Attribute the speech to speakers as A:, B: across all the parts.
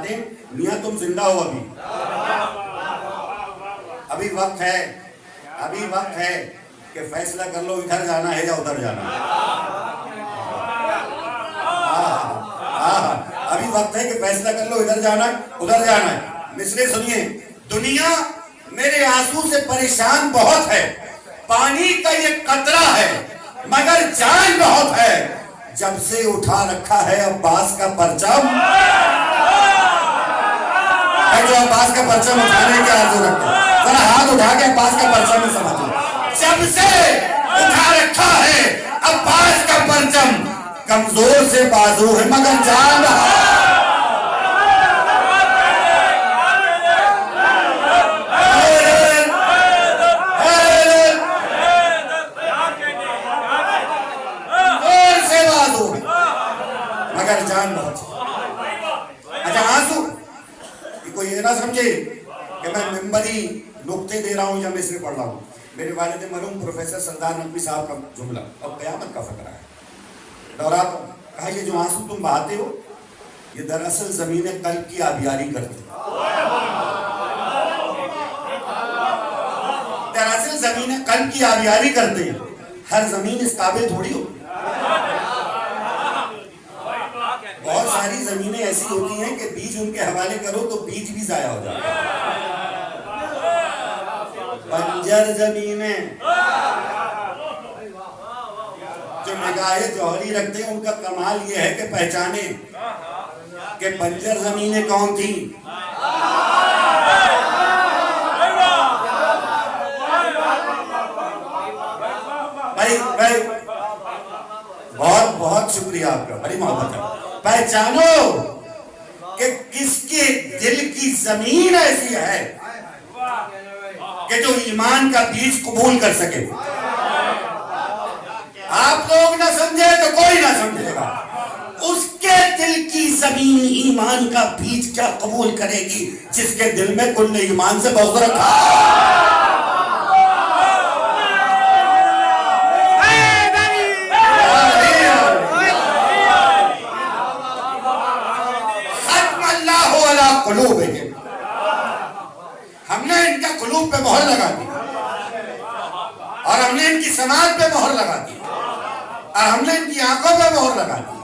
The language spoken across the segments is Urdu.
A: میاں تم زندہ ہو ابھی وقت ہے کہ فیصلہ کر لو ادھر جانا ہے یا ادھر جانا ہے. ابھی وقت ہے کہ فیصلہ کر لو ادھر جانا ہے ادھر جانا ہے. مصرے سنیے. دنیا میرے آنسو سے پریشان بہت ہے, پانی کا یہ قطرہ ہے مگر جان بہت ہے. جب سے اٹھا رکھا ہے عباس کا پرچم, جو عباس کا پرچم اٹھانے کے آرزو رکھتے ہیں ذرا ہاتھ اٹھا کے عباس کا پرچم میں سمجھ لو. جب سے اٹھا رکھا ہے عباس کا پرچم, کمزور سے بازو ہے مگر جان رہا. مگر جان بہت. اچھا آنسو کوئی یہ نہ سمجھے کہ میں ممبری نقطے دے رہا ہوں یا مصرے پڑھ رہا ہوں. میرے والد مرحوم پروفیسر سردار نقوی صاحب کا جملہ اور قیامت کا فقرہ ہے. دوہراتا ہوں, کہا یہ جو آنسو تم بہاتے ہو یہ دراصل زمین قلب کی آبیاری کرتی ہے. دراصل زمین قلب کی آبیاری کرتے ہیں. ہر زمین اس قابل تھوڑی ہو. بہت ساری زمینیں ایسی ہوتی ہیں کہ بیج ان کے حوالے کرو تو بیج بھی ضائع ہو جاتا ہے. بنجر زمینیں جو نگاہ جوہری رکھتے ہیں ان کا کمال یہ ہے کہ پہچانے کہ بنجر زمینیں کون تھیں. بھائی بہت بہت شکریہ آپ کا, بڑی محبت ہے. پہچانو کہ کس کے دل کی زمین ایسی ہے کہ جو ایمان کا بیج قبول کر سکے. آپ لوگ نہ سمجھے تو کوئی نہ سمجھے گا. اس کے دل کی زمین ایمان کا بیج کیا قبول کرے گی جس کے دل میں کل ایمان سے بغض رکھا. ہم نے ان کا قلوب پہ مہر لگا دی اور ہم نے ان کی سماعت پہ مہر لگا دی اور ہم نے ان کی آنکھوں پہ مہر لگا دی.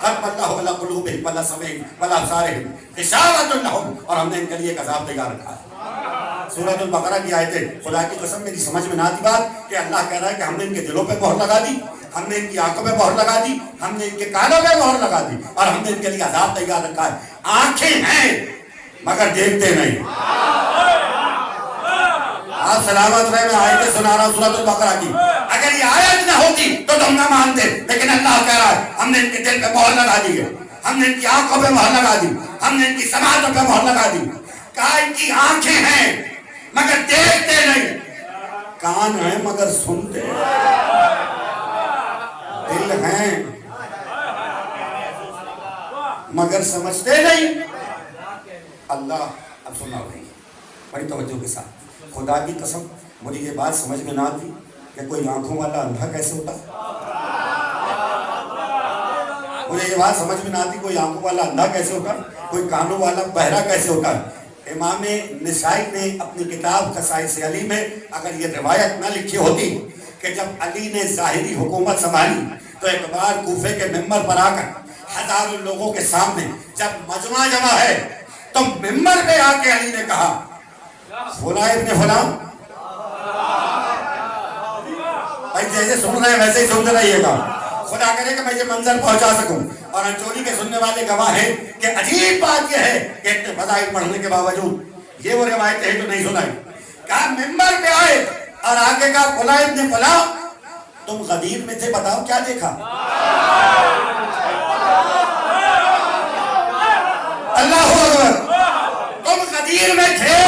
A: ختم اللہ علی قلوبہم وعلی سمعہم وعلی ابصارہم غشاوۃ لہم, اور ہم نے ان کے لیے ایک عذاب تیار رکھا ہے. سورۃ البقرہ کی آیتیں, خدا کی قسم میری سمجھ میں نہ آتی بات کہ اللہ کہہ رہا ہے کہ ہم نے ان کے دلوں پہ مہر لگا دی, ہم نے ان کی آنکھوں پہ مہر لگا دی, ہم نے ان کے کانوں پہ مہر لگا دی اور ہم نے ان کے لیے عذاب تیار رکھا ہے. آنکھیں ہیں مگر دیکھتے نہیں. آپ سلامت رہے, میں آیتیں سنا رہا ہوں سورۃ البقرہ کی. اگر یہ آیت نہ ہوتی تو تم نہ مانتے, لیکن اللہ کہہ رہا ہے ہم نے ان کے دل پہ مہر لگا دی ہے, ہم نے ان کی آنکھوں پہ مہر لگا دی, ہم نے ان کی سماعتوں پہ مہر لگا دی. کہا ان کی آنکھیں ہیں مگر دیکھتے نہیں, کان ہیں مگر سنتے, دل ہیں مگر سمجھتے نہیں. اللہ اب سننا ہوگی بڑی توجہ کے ساتھ. خدا کی قسم مجھے یہ بات سمجھ میں نہ آتی کہ کوئی آنکھوں والا اندھا کیسے ہوتا. مجھے یہ بات سمجھ میں نہ آتی کوئی آنکھوں والا اندھا کیسے ہوتا, کوئی کانوں والا بہرا کیسے ہوتا. امام نسائی نے اپنی کتاب خصائص علی میں اگر یہ روایت نہ لکھی ہوتی کہ جب علی نے ظاہری حکومت سنبھالی تو ایک بار کوفے کے ممبر پر آ کر ہزاروں لوگوں کے سامنے جب مجمع جمع ہے تو ممبر پہ آ کے علی نے کہا فلاں ابن فلاں, بھائی جیسے سن رہے ہیں ویسے ہی سنتے رہیے گا. خدا کرے کہ میں یہ منظر پہنچا سکوں. اور انچولی کے سننے والے گواہ ہیں کہ عجیب بات یہ ہے کہ اتنے فضائل پڑھنے کے باوجود یہ وہ روایتیں ہیں جو نہیں سنائی. کہا ممبر پہ آئے اور آگے کہا فلاں ابن فلاں, تم غدیر میں تھے, بتاؤ کیا دیکھا. اللہ اکبر, تم غدیر میں تھے,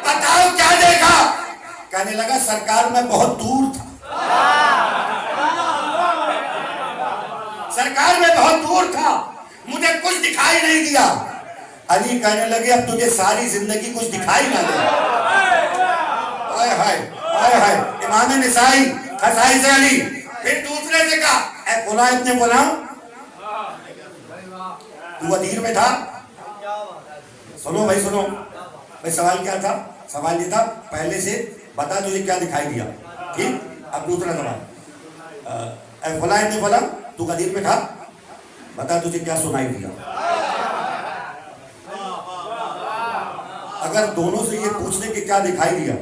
A: بتاؤ کیا دیکھا. کہنے لگا سرکار میں بہت دور تھا, سرکار میں بہت دور تھا, مجھے کچھ دکھائی نہیں دیا. علی کہنے لگے اب تجھے ساری زندگی کچھ دکھائی نہ دے. آئے ہائے آئے ہائے. امام نسائی خصائص علی. پھر دوسرے سے کہا اے فلاں ابن فلاں, تو ادھیر میں تھا, سنو بھائی سنو بھائی، سوال کیا تھا؟ سوال یہ تھا پہلے سے بتا تجھے کیا دکھائی دیا. ٹھیک. اب دوسرا سوال، اے فلاں ابن فلاں تو قدیر میں تھا، بتا تجھے کیا سنائی دیا. اگر دونوں سے یہ پوچھنے کہ کیا دکھائی دیا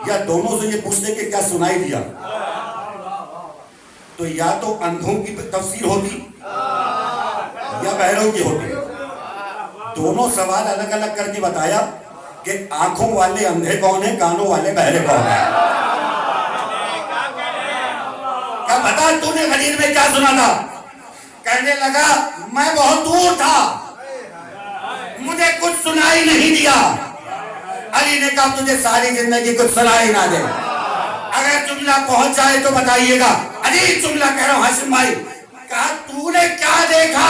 A: یا دونوں سے یہ پوچھنے کہ کیا سنائی دیا، تو یا تو اندھوں کی تفسیر ہوتی یا بہروں کی ہوتی. دونوں سوال الگ الگ کر کے بتایا کہ آنکھوں والے اندھے کون ہیں، کانوں والے بہرے کون ہیں. کیا بتا تو نے غدیر میں کیا سنا تھا؟ کہنے لگا میں بہت دور تھا، مجھے کچھ سنائی نہیں دیا. علی نے کہا تجھے ساری زندگی کچھ سنائی نہ دے، اگر جملہ پہنچ جائے تو بتائیے گا. علی جملہ کہہ رہا ہوں ہاشم بھائی. کہا تو نے کیا دیکھا؟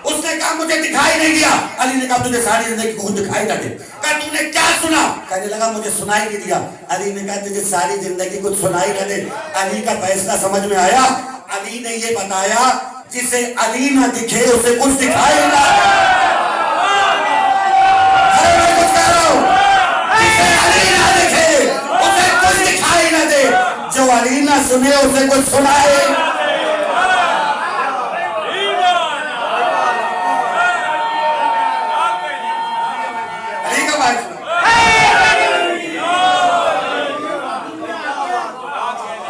A: اس نے کہا مجھے دکھائی نہیں دیا. علی نے کہا تجھے ساری زندگی کچھ دکھائی نہ دے. کہا تو نے کیا سنا؟ کہنے لگا مجھے سنائی نہیں دیا. علی نے کہا تجھے ساری زندگی کچھ سنائی نہ دے. علی کا فیصلہ سمجھ میں آیا. علی نے یہ بتایا جسے علی نہ دکھے اسے کچھ دکھائی نہ دے. ارے میں کچھ کہہ رہا ہوں، جسے علی نہ دکھے اسے کچھ دکھائی نہ دے، جو علی نہ سنے اسے کچھ سنائے. علی کا بات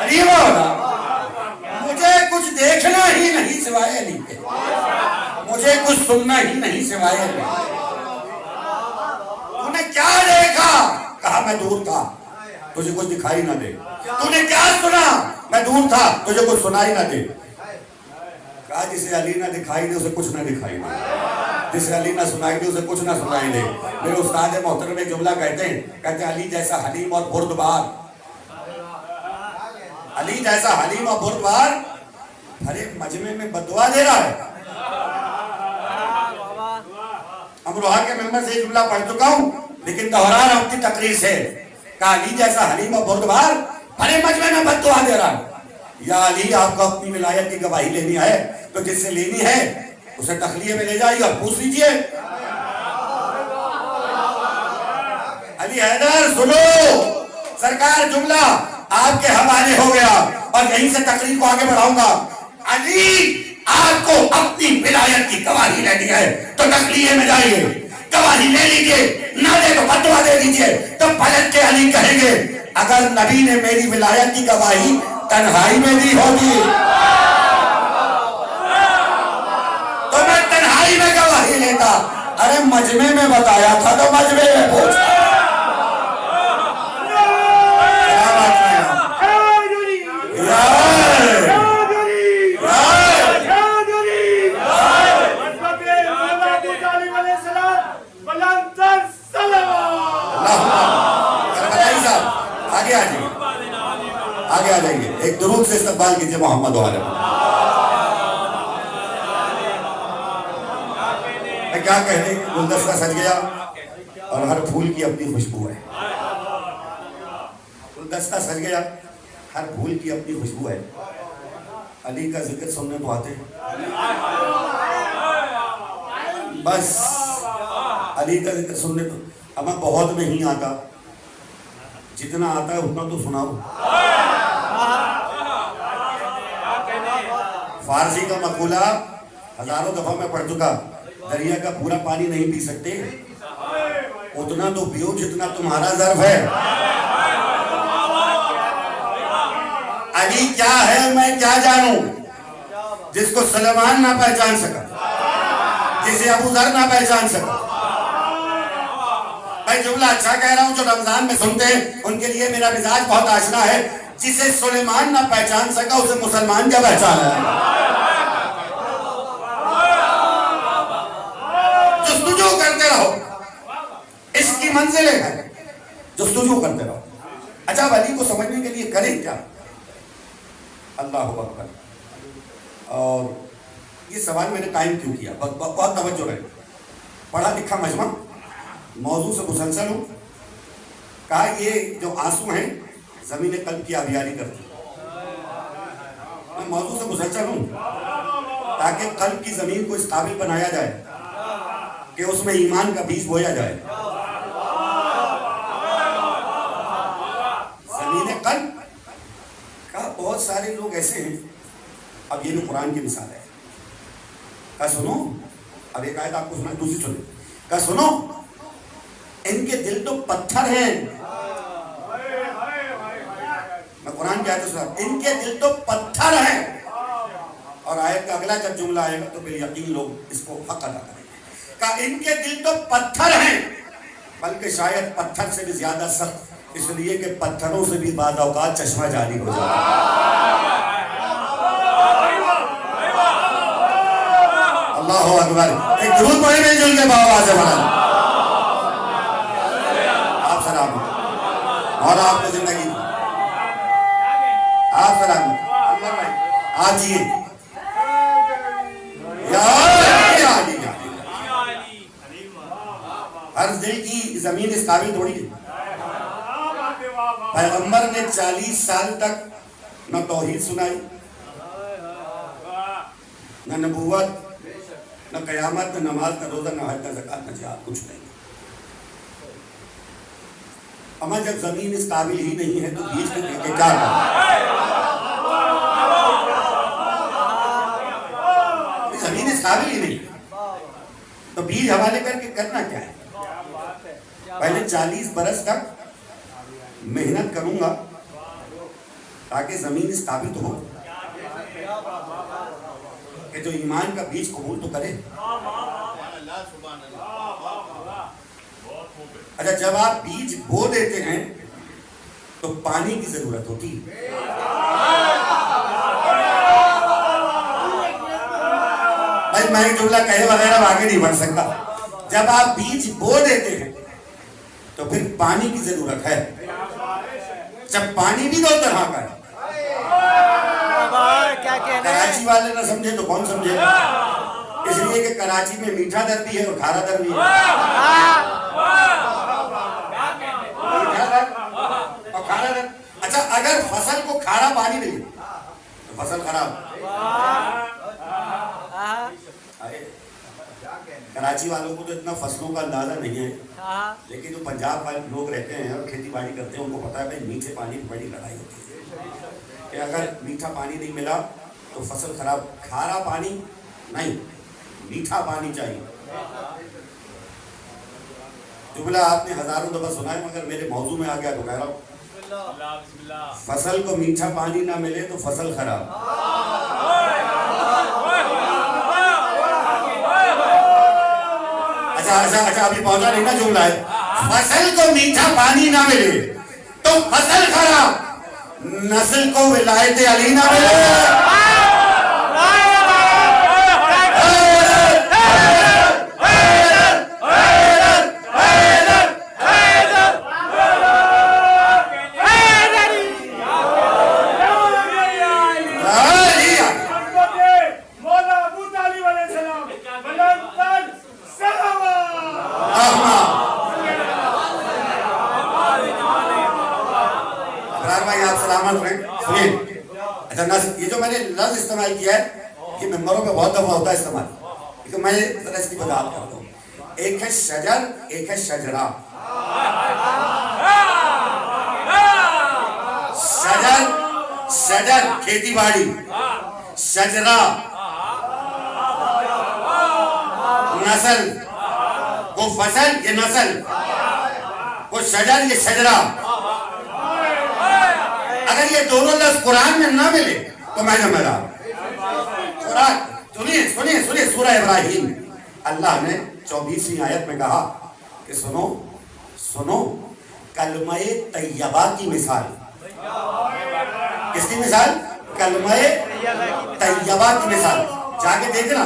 A: علی ہونا، مجھے کچھ دیکھنا ہی نہیں سوائے علی کے، مجھے کچھ سننا ہی نہیں سوائے علی. تو نے کیا دیکھا؟ کہا میں دور تھا، تجھے کچھ دکھائی نہ دے. تو نے کیا سنا؟ میں دور تھا، تجھے کچھ سنائی نہ دے. کہا جسے علی نہ دکھائی دے اسے کچھ نہ دکھائی دے، جسے علی نہ سنائی دے اسے کچھ نہ سنائی دے. میرے استاد محترم ایک جملہ کہتے ہیں علی جیسا حلیم اور بردبار، علی جیسا حلیم اور بردبار ہر ایک مجمع میں بدعا دے رہا ہے. امروہا کے ممبر سے یہ جملہ پڑھ چکا ہوں لیکن دہرا رہا ہوں اپنی تقریر سے. کہا علی جیسا حلیم اور بردبار ہر ایک مجمع میں بدعا دے رہا ہے. یا علی آپ کو اپنی ولایت کی گواہی لینی ہے تو جس سے لینی ہے اسے تخلیہ میں لے جائیے اور پوچھ لیجئے. علی حیدر سنو، سرکار جملہ آپ کے حوالے ہو گیا اور یہیں سے تقریر کو آگے بڑھاؤں گا. علی آپ کو اپنی ولایت کی گواہی لینی ہے تو تخلیہ میں جائیے، گواہی لے لیجئے، نہ دے تو فتویٰ دے دیجئے. تو پلٹ کے علی کہیں گے اگر نبی نے میری ولایت کی گواہی تنہائی میں دی ہوتی تو میں تنہائی میں گواہی لیتا. ارے مجمع میں بتایا تھا تو مجمع میں پوچھا. آگے آ جائیے، ایک درود سے استقبال کیجئے محمد و علیہ. میں کیا کہنے، گلدستہ سج گیا اور ہر پھول کی اپنی خوشبو ہے. گلدستہ سج گیا، ہر پھول کی اپنی خوشبو ہے. علی کا ذکر سننے تو آتے ہیں، بس علی کا ذکر سننے تو ہمیں بہت نہیں آتا، جتنا آتا ہے اتنا تو سناؤ. فارسی کا مقولہ ہزاروں دفعہ میں پڑھ چکا، دریا کا پورا پانی نہیں پی سکتے، اتنا تو پیو جتنا تمہارا ظرف ہے. علی کیا ہے میں کیا جانوں، جس کو سلیمان نہ پہچان سکا، جسے ابو ذر نہ پہچان سکا. میں جملہ اچھا کہہ رہا ہوں، جو رمضان میں سنتے ہیں ان کے لیے میرا مزاج بہت آشنا ہے. جسے سلیمان نہ پہچان سکا اسے مسلمان کیا پہچانا ہے. جستجو کرتے رہو، اس کی منزلیں ہیں، جستجو کرتے رہو. اچھا اب علی کو سمجھنے کے لیے کریں کیا؟ اللہ اکبر. اور یہ سوال میں نے قائم کیوں کیا، بہت توجہ رہے. پڑھا لکھا مجمع، موضوع سے مسلسل ہوں. کہا یہ جو آنسو ہیں زمین قلب کی آبیاری کرتی. میں موضوع سے مسلسل ہوں تاکہ قلب کی زمین کو اس قابل بنایا جائے کہ اس میں ایمان کا بیج بویا جائے. زمین قلب کا بہت سارے لوگ ایسے ہیں. اب یہ بھی قرآن کی مثال ہے. کہا سنو, اب ایک آیت آپ کو سنا, دوسری سنو. کہا سنو, ان کے دل تو پتھر ہیں. میں قرآن کی آیت سنا, ان کے دل تو پتھر ہیں. اور آیت کا اگلا جب جملہ آئے گا تو بالیقین لوگ اس کو حق ادا کریں گے. کہا ان کے دل تو پتھر ہیں, بلکہ شاید پتھر سے بھی زیادہ سخت, اس لیے کہ پتھروں سے بھی بعض اوقات چشمہ جاری ہو جاتا ہے. اللہ اکبر. ایک درود پڑھیں مل جل کے بابا سے بنا. آپ سلامت, اور آپ کو زندگی دی. آپ سلامت. آپ جیے. ہر دل کی زمین اس قابل تھوڑی ہے. پیغمبر نے 40 سال تک نہ توحید سنائی, نہ نبوت, نہ قیامت, نہ نماز, نہ روزہ, نہ حج, نہ زکات, نہ جہاد, کچھ نہیں. اما جب زمین اس قابل ہی نہیں ہے تو بیج کے کیا کرنا؟ زمین اس قابل ہی نہیں تو بیج حوالے کر کے کرنا کیا ہے؟ پہلے 40 برس تک محنت کروں گا تاکہ زمین اس قابل تو ہو کہ جو ایمان کا بیج قبول تو کرے. اچھا, جب آپ بیج بو دیتے ہیں تو پانی کی ضرورت ہوتی ہے. بھائی میں ایک جملہ کہے وغیرہ آگے نہیں بڑھ سکتا. جب آپ بیج بو دیتے ہیں تو پھر پانی کی ضرورت ہے. جب پانی بھی 2 طرح کا ہے, کراچی والے نہ سمجھے تو کون سمجھے گا؟ اس لیے کہ کراچی میں میٹھا در بھی ہے اور کھارا در بھی ہے. میٹھا در اور کھارا در. اچھا, اگر فصل کو کھارا پانی ملے تو فصل خراب. کراچی والوں کو تو اتنا فصلوں کا اندازہ نہیں ہے, لیکن جو پنجاب والے لوگ رہتے ہیں اور کھیتی باڑی کرتے ہیں ان کو پتا ہے بھائی میٹھے پانی کی بڑی لڑائی ہوتی ہے کہ اگر میٹھا پانی نہیں ملا تو فصل خراب. کھارا پانی نہیں, میٹھا پانی چاہیے. جملہ آپ نے ہزاروں دفعہ سنا ہے مگر میرے موضوع میں آ گیا تو کہہ رہا ہوں. فصل کو میٹھا پانی نہ ملے تو فصل خراب. اچھا ابھی پہنچا نہیں نا جملہ ہے. فصل کو میٹھا پانی نہ ملے تو فصل خراب, نسل کو ولایت علی نہ ملے. یہ جو میں نے لفظ استعمال کیا ہے یہ ممبروں پہ بہت دفعہ ہوتا ہے استعمال, لیکن میں ذرا اس کی وضاحت کرتا ہوں. ایک ہے شجر, ایک ہے شجرا. شجر شجر کھیتی باڑی, شجرا نسل, وہ فصل یہ نسل, وہ شجر یہ شجرا. اگر یہ دونوں لفظ قرآن میں نہ ملے تو میں ذمہ دار. قرآن سنیے سورہ ابراہیم اللہ نے 24ویں آیت میں کہا کہ سنو کلمہ طیبہ کی مثال. کس کی مثال؟ کلمہ طیبہ کی مثال. جا کے دیکھنا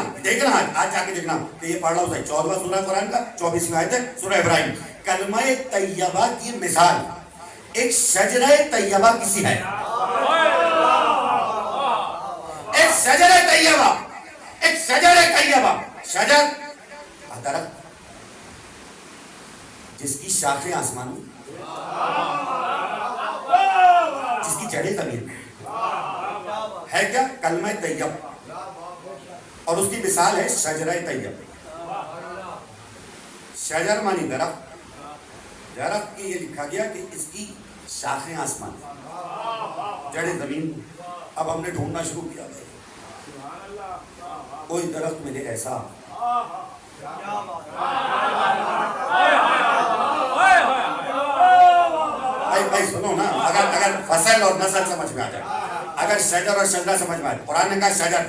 A: آج جا کے دیکھنا کہ یہ پڑھ رہا ہوں 14واں سورہ قرآن کا 24ویں آیت ہے سورہ ابراہیم. کلمہ طیبہ کی مثال ایک شجرہ طیبہ کسی ہے. ایک شجرہ طیبہ, ایک شجرہ طیبہ. شجر درخت جس کی شاخیں آسمان میں, جس کی جڑیں زمین میں ہے. کیا کلمہ طیب, اور اس کی مثال ہے شجرہ طیب. شجر مانی درخت، درخت کی یہ لکھا گیا کہ اس کی شاخیں آسمان، جڑیں زمین. اب ہم نے ڈھونڈنا شروع کیا ہے کوئی درخت ملے ایسا بھائی سنو نا. اگر فصل اور نسل سمجھ میں آ جائے، اگر شجر اور شجرہ سمجھ میں آ جائے، قرآن نے کہا شجر،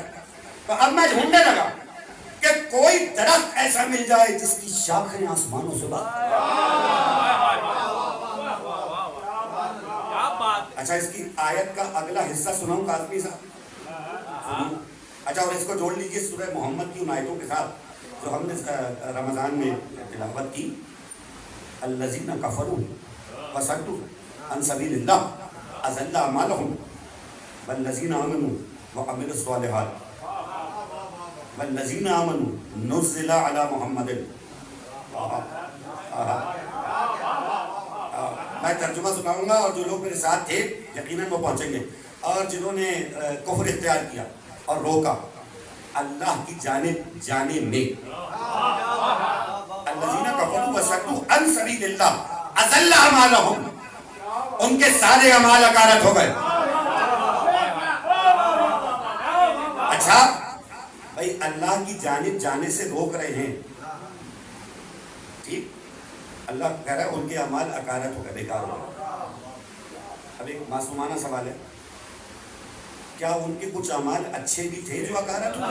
A: تو اب میں ڈھونڈنے لگا کہ کوئی درخت ایسا مل جائے جس کی شاخیں آسمانوں سے بات. اچھا اس کی آیت کا اگلا حصہ سناؤں کاظمی صاحب؟ اچھا اور اس کو جوڑ لیجئے سورہ محمد کی ان آیتوں کے ساتھ جو ہم نے رمضان میں تلاوت کی. الذین کفروا وصدوا عن سبیل اللہ اضل اعمالهم والذین آمنوا وعملوا الصالحات والذین آمنوا نزل علی محمد. میں ترجمہ سناؤں گا اور جو لوگ میرے ساتھ تھے یقیناً وہ پہنچیں گے. اور جنہوں نے کفر اختیار کیا اور روکا اللہ کی جانب جانے میں، الذین کفروا وصدوا عن سبیل اللہ اضل اعمالهم، ان کے سارے اعمال اکارت ہو گئے. اچھا بھائی اللہ کی جانب جانے سے روک رہے ہیں، ٹھیک، اللہ کہہ رہا ہے ان کے اعمال اکارت ہو گئے، بیکار ہو گئے. اب ایک معصومانہ سوال ہے، کیا ان کے کچھ اعمال اچھے بھی تھے جو اکارت ہو گئے؟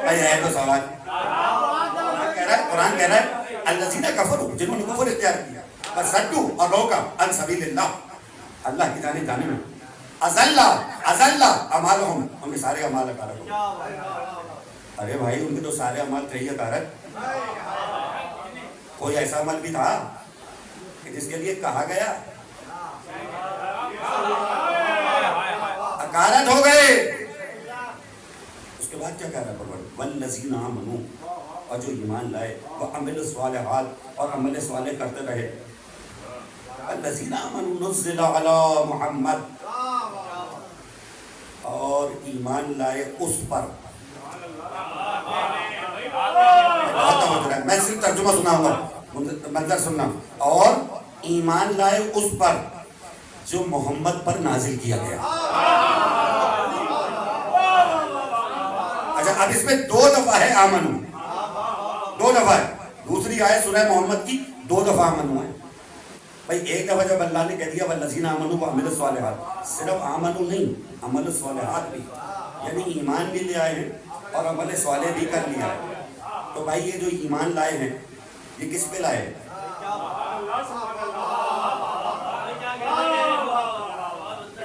A: بھائی ہے تو سوال. قرآن کہہ رہا ہے الذین کفروا، جنہوں نے کفر اختیار کیا، وصدوا اور روکا عن سبیل اللہ، اللہ کی جانب جانے میں، اضل اعمالهم، ان کے سارے اعمال اکارت ہو گئے. ارے بھائی ان کے تو سارے اعمال تھے ہی اکارت. کوئی ایسا عمل بھی تھا کہ جس کے لیے کہا گیا اکارت ہو گئے؟ اس کے بعد کیا کہہ رہا ہے پروردگار؟ والذین آمنوا، اور جو ایمان لائے، وعملوا الصالحات، اور عمل صالح کرتے رہے. والذین آمنوا نزل علی محمد، اور ایمان لائے اس پر. میں صرف ترجمہ سناؤں گا، منظر سننا. اور ایمان لائے اس پر جو محمد پر نازل کیا گیا. اچھا اب اس میں دو دفعہ ہے آمنو، دو دفعہ ہے. دوسری آیت سورہ محمد کی 2 دفعہ آمنو ہے. بھائی ایک دفعہ جب اللہ نے کہہ دیا والذین آمنوا وعملوا الصالحات، صرف آمنو نہیں، عمل الصالحات بھی، یعنی ایمان بھی لے آئے ہیں اور عمل صالح بھی کر لیا ہے. تو بھائی یہ جو ایمان لائے ہیں یہ کس پہ لائے؟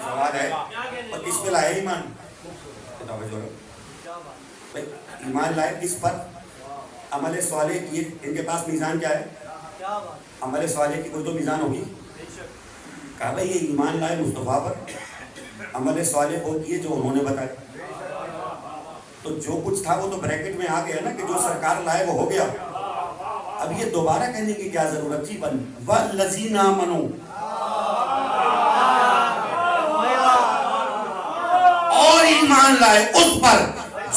A: سوال ہے، اور کس پہ لائے ایمان؟ بھائی ایمان لائے کس پر؟ عمل صالح کیے. ان کے پاس میزان کیا ہے؟ عمل صالح کی کوئی تو میزان ہوگی. کہا بھائی یہ ایمان لائے مصطفیٰ پر، عمل صالح وہ کیے جو انہوں نے بتائے. تو جو کچھ تھا وہ تو بریکٹ میں آ گیا نا کہ جو سرکار لائے وہ ہو گیا. اب یہ دوبارہ کہنے کی کیا ضرورت تھی؟ والذین آمنوا، اور ایمان لائے اس پر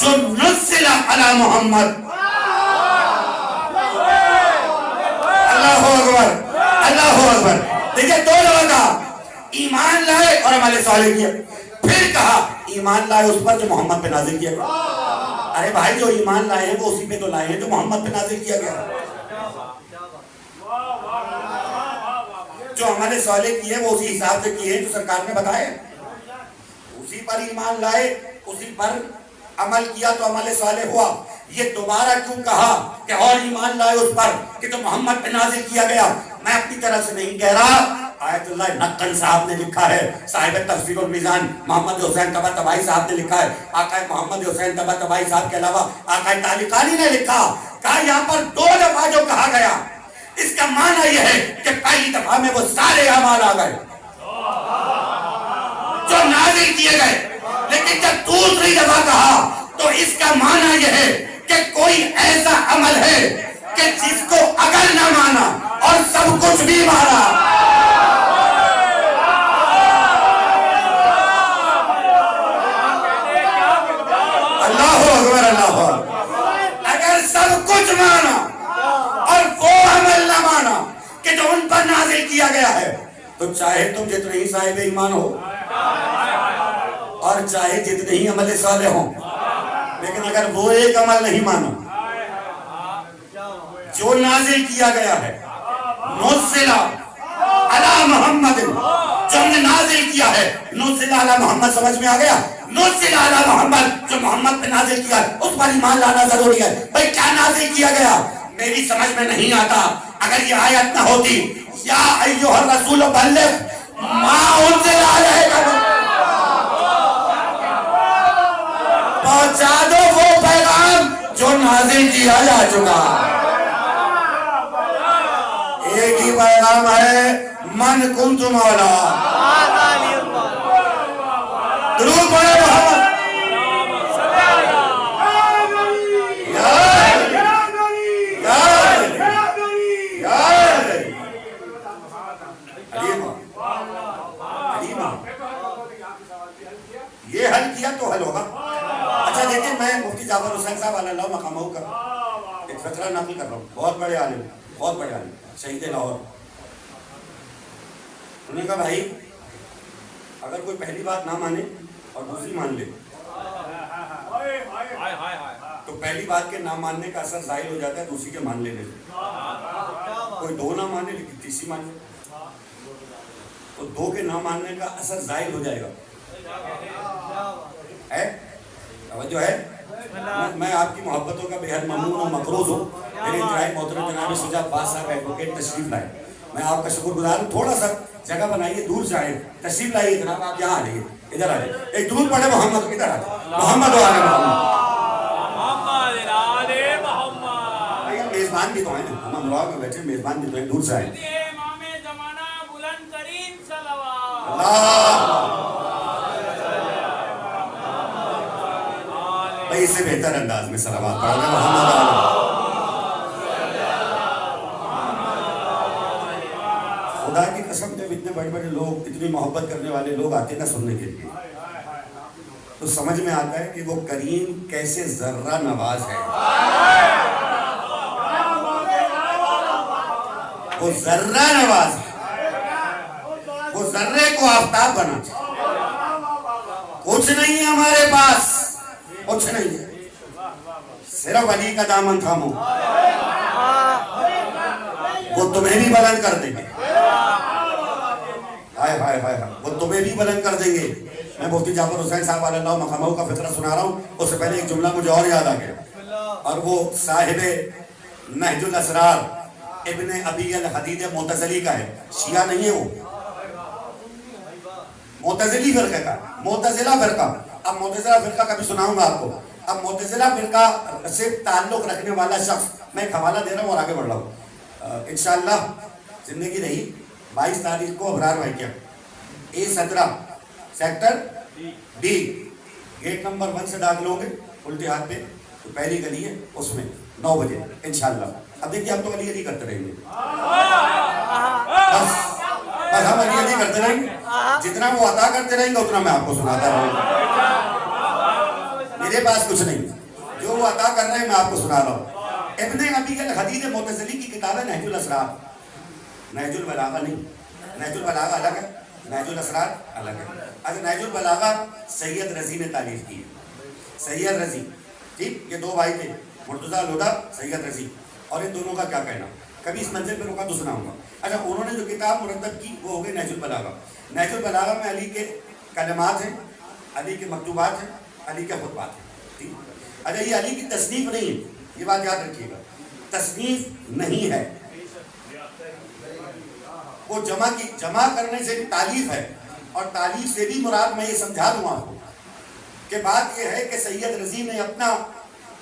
A: جو نزل علی محمد. اللہ اکبر، اللہ اکبر. دیکھیں دو لوگوں کا ایمان لائے اور عمل صالح کیا. پھر کہا ایمان لائے اس پر جو محمد پہ نازل کیا گیا. ارے بھائی جو ایمان لائے ہیں وہ اسی پہ تو لائے ہیں جو محمد پہ نازل کیا گیا. جو عمل صالح کیے وہ اسی حساب سے کیے جو سرکار نے بتائے. اسی پر ایمان لائے، اسی پر عمل کیا تو عمل صالح ہوا. یہ دوبارہ کیوں کہا کہ اور ایمان لائے اس پر کہ جو محمد پہ نازل کیا گیا؟ میں اپنی طرف سے نہیں کہہ رہا، آیت اللہ نقل صاحب نے لکھا ہے، صاحب تفسیر المیزان محمد حسین طباطبائی صاحب نے لکھا ہے. آقا محمد حسین طباطبائی صاحب کے علاوہ آقا طالقانی نے لکھا، کہا یہاں پر 2 دفعہ جو کہا گیا اس کا معنی یہ ہے کہ پہلی دفعہ میں وہ سارے اعمال آ گئے جو نازل کیے گئے. لیکن جب دوسری دفعہ کہا تو اس کا معنی یہ ہے کہ کوئی ایسا عمل ہے کہ جس کو اگر نہ مانا اور سب کچھ بھی مانا. تو چاہے تم جتنے ہی صاحب ایمان ہو اور چاہے جتنے ہی عمل صالح ہوں، لیکن اگر وہ ایک عمل نہیں مانو جو نازل کیا گیا ہے، نزل علی محمد، جو ہم نے نازل کیا ہے، نزل علی محمد، سمجھ میں آ گیا؟ نزل علی محمد، جو محمد پہ نازل کیا ہے اس پر ایمان لانا ضروری ہے۔ بھئی کیا نازل کیا گیا؟ میری سمجھ میں نہیں آتا۔ اگر یہ آیت نہ ہوتی یا ایھا الرسول بلغ ما انزل علیک، پہنچا دو وہ پیغام جو نازل کیا جا چکا۔ ایک ہی پیغام ہے، من کنت مولا، درود پڑھے محمد، یہ حل کیا تو حل ہوگا۔ اچھا دیکھیں، میں مفتی جعفر حسین صاحب علی اللہ مقامہ کا ایک فقرہ نقل کر رہا ہوں، بہت بڑے عالم، بہت بڑے عالم، شہید لاہور۔ انہوں نے کہا بھائی اگر کوئی پہلی بات نہ مانے اور دوسری مان لے تو پہلی بات کے نہ ماننے کا اثر ظاہر ہو جاتا ہے دوسری کے مان لینے سے۔ کوئی دو نہ مانے لیکن تیسری مان لے تو دو کے نہ ماننے کا اثر ظاہر ہو جائے گا۔ توجہ ہے؟ میں آپ کی محبتوں کا بے حد ممنون و مقروض ہوں۔ میرے انتہائی محترم جناب شجاع عباس صاحب ایڈوکیٹ تشریف لائے، میں آپ کا شکر گزار ہوں۔ تھوڑا سا جگہ بنائیے، دور سے آئے، تشریف لائیے جناب، آپ یہاں آ جائیے، ادھر آ جائیے، ایک درود پڑھے محمد، ادھر آ جائیے، محمد و آل محمد۔ میزبان بھی تو ہیں، ہم امراؤ میں بیٹھے، میزبان بھی تو ہیں، دور سے آئے۔ بھئی اس سے بہتر انداز میں صلوات پڑھنا محمد علیہ۔ خدا کی قسم جب اتنے بڑے بڑے لوگ، اتنی محبت کرنے والے لوگ آتے نا سننے کے لیے تو سمجھ میں آتا ہے کہ وہ کریم کیسے ذرہ نواز ہے، وہ ذرہ نواز ہے، وہ ذرے کو آفتاب بنا۔ کچھ نہیں ہے ہمارے پاس، کچھ نہیں ہے، صرف علی کا دامن تھامو، وہ تمہیں بھی بلند کر دیں گے، ہائے ہائے ہائے، وہ تمہیں بھی بلند کر دیں گے۔ میں مفتی جعفر حسین صاحب علیہ اللہ مقامہ کا فقرہ سنا رہا ہوں، اس سے پہلے ایک جملہ مجھے اور یاد آ گیا، اور وہ صاحب نہج الاسرار ابن ابی الحدید معتزلی کا ہے، شیعہ نہیں ہے، وہ معتزلی فرقہ کا، معتزلہ فرقہ۔ اب معتزلہ فرقہ کا بھی سناؤں گا آپ کو۔ اب معتزلہ فرقہ سے تعلق رکھنے والا شخص، میں ایک حوالہ دے رہا ہوں اور آگے بڑھ رہا ہوں، انشاءاللہ زندگی رہی 22 تاریخ کو ابرار واقعہ A17 sector D, gate number 1 سے داخل ہوں گے الٹے ہاتھ پہ، تو پہلی گلی ہے، اس میں 9 بجے انشاءاللہ۔ اب دیکھیے ہم تو علی علی کرتے رہیں گے، بس ہم علی علی کرتے رہیں گے، جتنا وہ عطا کرتے رہیں گے اتنا میں آپ کو سناتا رہوں گا۔ میرے پاس کچھ نہیں، جو وہ عطا کر رہے ہیں میں آپ کو سنا رہا ہوں۔ ابن ابی الحدید معتزلی کی کتاب ہے نہج الاسرار، نہج البلاغہ نہیں، نہج البلاغہ الگ ہے، نہج الاسرار الگ ہے۔ اگر نہج البلاغہ سید رضی نے تعلیف کی ہے، سید رضی، ٹھیک، یہ دو بھائی تھے، مرتضی الہدیٰ، سید رضی، اور ان دونوں کا کیا کہنا، کبھی اس منزل پہ رکا تو سناؤں گا۔ اچھا، انہوں نے جو کتاب مرتب کی وہ ہو گئی نہج البلاغہ۔ نہج البلاغہ میں علی کے کلمات ہیں، علی کے مکتوبات ہیں، علی کے خطبات ہیں، ٹھیک۔ اچھا، یہ علی کی تصنیف نہیں ہے، یہ بات یاد رکھیے گا، تصنیف نہیں ہے، وہ جمع کرنے سے بھی تالیف ہے، اور تالیف سے بھی مراد میں یہ سمجھا دوں آپ کو کہ بات یہ ہے کہ سید رضی نے اپنا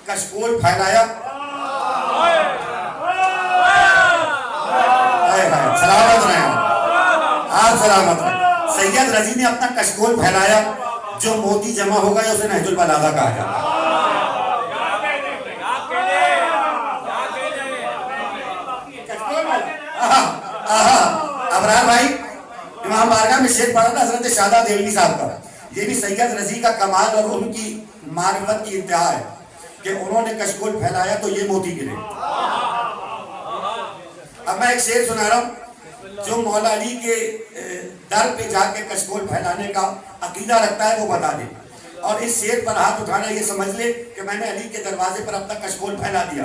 A: کشکول پھیلایا، سلامت رہیں آپ، سلامت رہیں، سید رضی نے اپنا کشکول پھیلایا، جو موتی جمع ہو گئے اسے نہج البلاغہ کہا جاتا ہے۔ ابرار بھائی امام بارگاہ میں شعر پڑھا تھا حضرت شادہ دہلوی صاحب کا، یہ بھی سید رضی کا کمال اور ان کی معرفت کی انتہا ہے کہ انہوں نے کشکول پھیلایا تو یہ موتی گرے۔ اب میں ایک شعر سنا رہا ہوں جو مولا علی کے در پہ جا کے کشکول پھیلانے کا عقیدہ رکھتا ہے وہ بتا دے، اور اس شیر پر ہاتھ اٹھانا یہ سمجھ لے کہ میں نے علی کے دروازے پر اب تک کشکول پھیلا دیا۔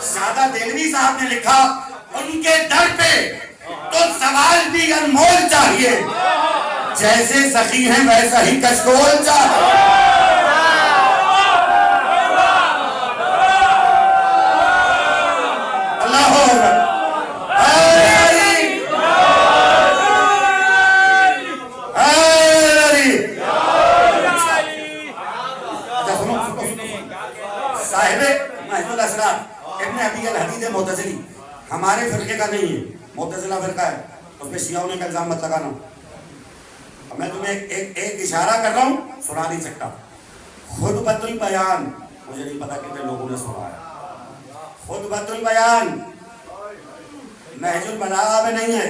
A: سادہ دہلوی صاحب نے لکھا ان کے در پہ تو سوال بھی انمول چاہیے، جیسے سخی ہیں ویسا ہی کشکول چاہیے۔ ابن ابی الحدید معتزلی ہمارے فرقے کا نہیں ہے، معتزلہ فرقہ ہے، اس میں شیعوں نے کا الزام مت لگانا۔ میں تمہیں ایک اشارہ کر رہا ہوں، سنا نہیں سکتا۔ خطبۃ البیان مجھے نہیں پتا کتنے لوگوں نے سنا ہے۔ خطبۃ البیان نہج البلاغہ میں نہیں ہے،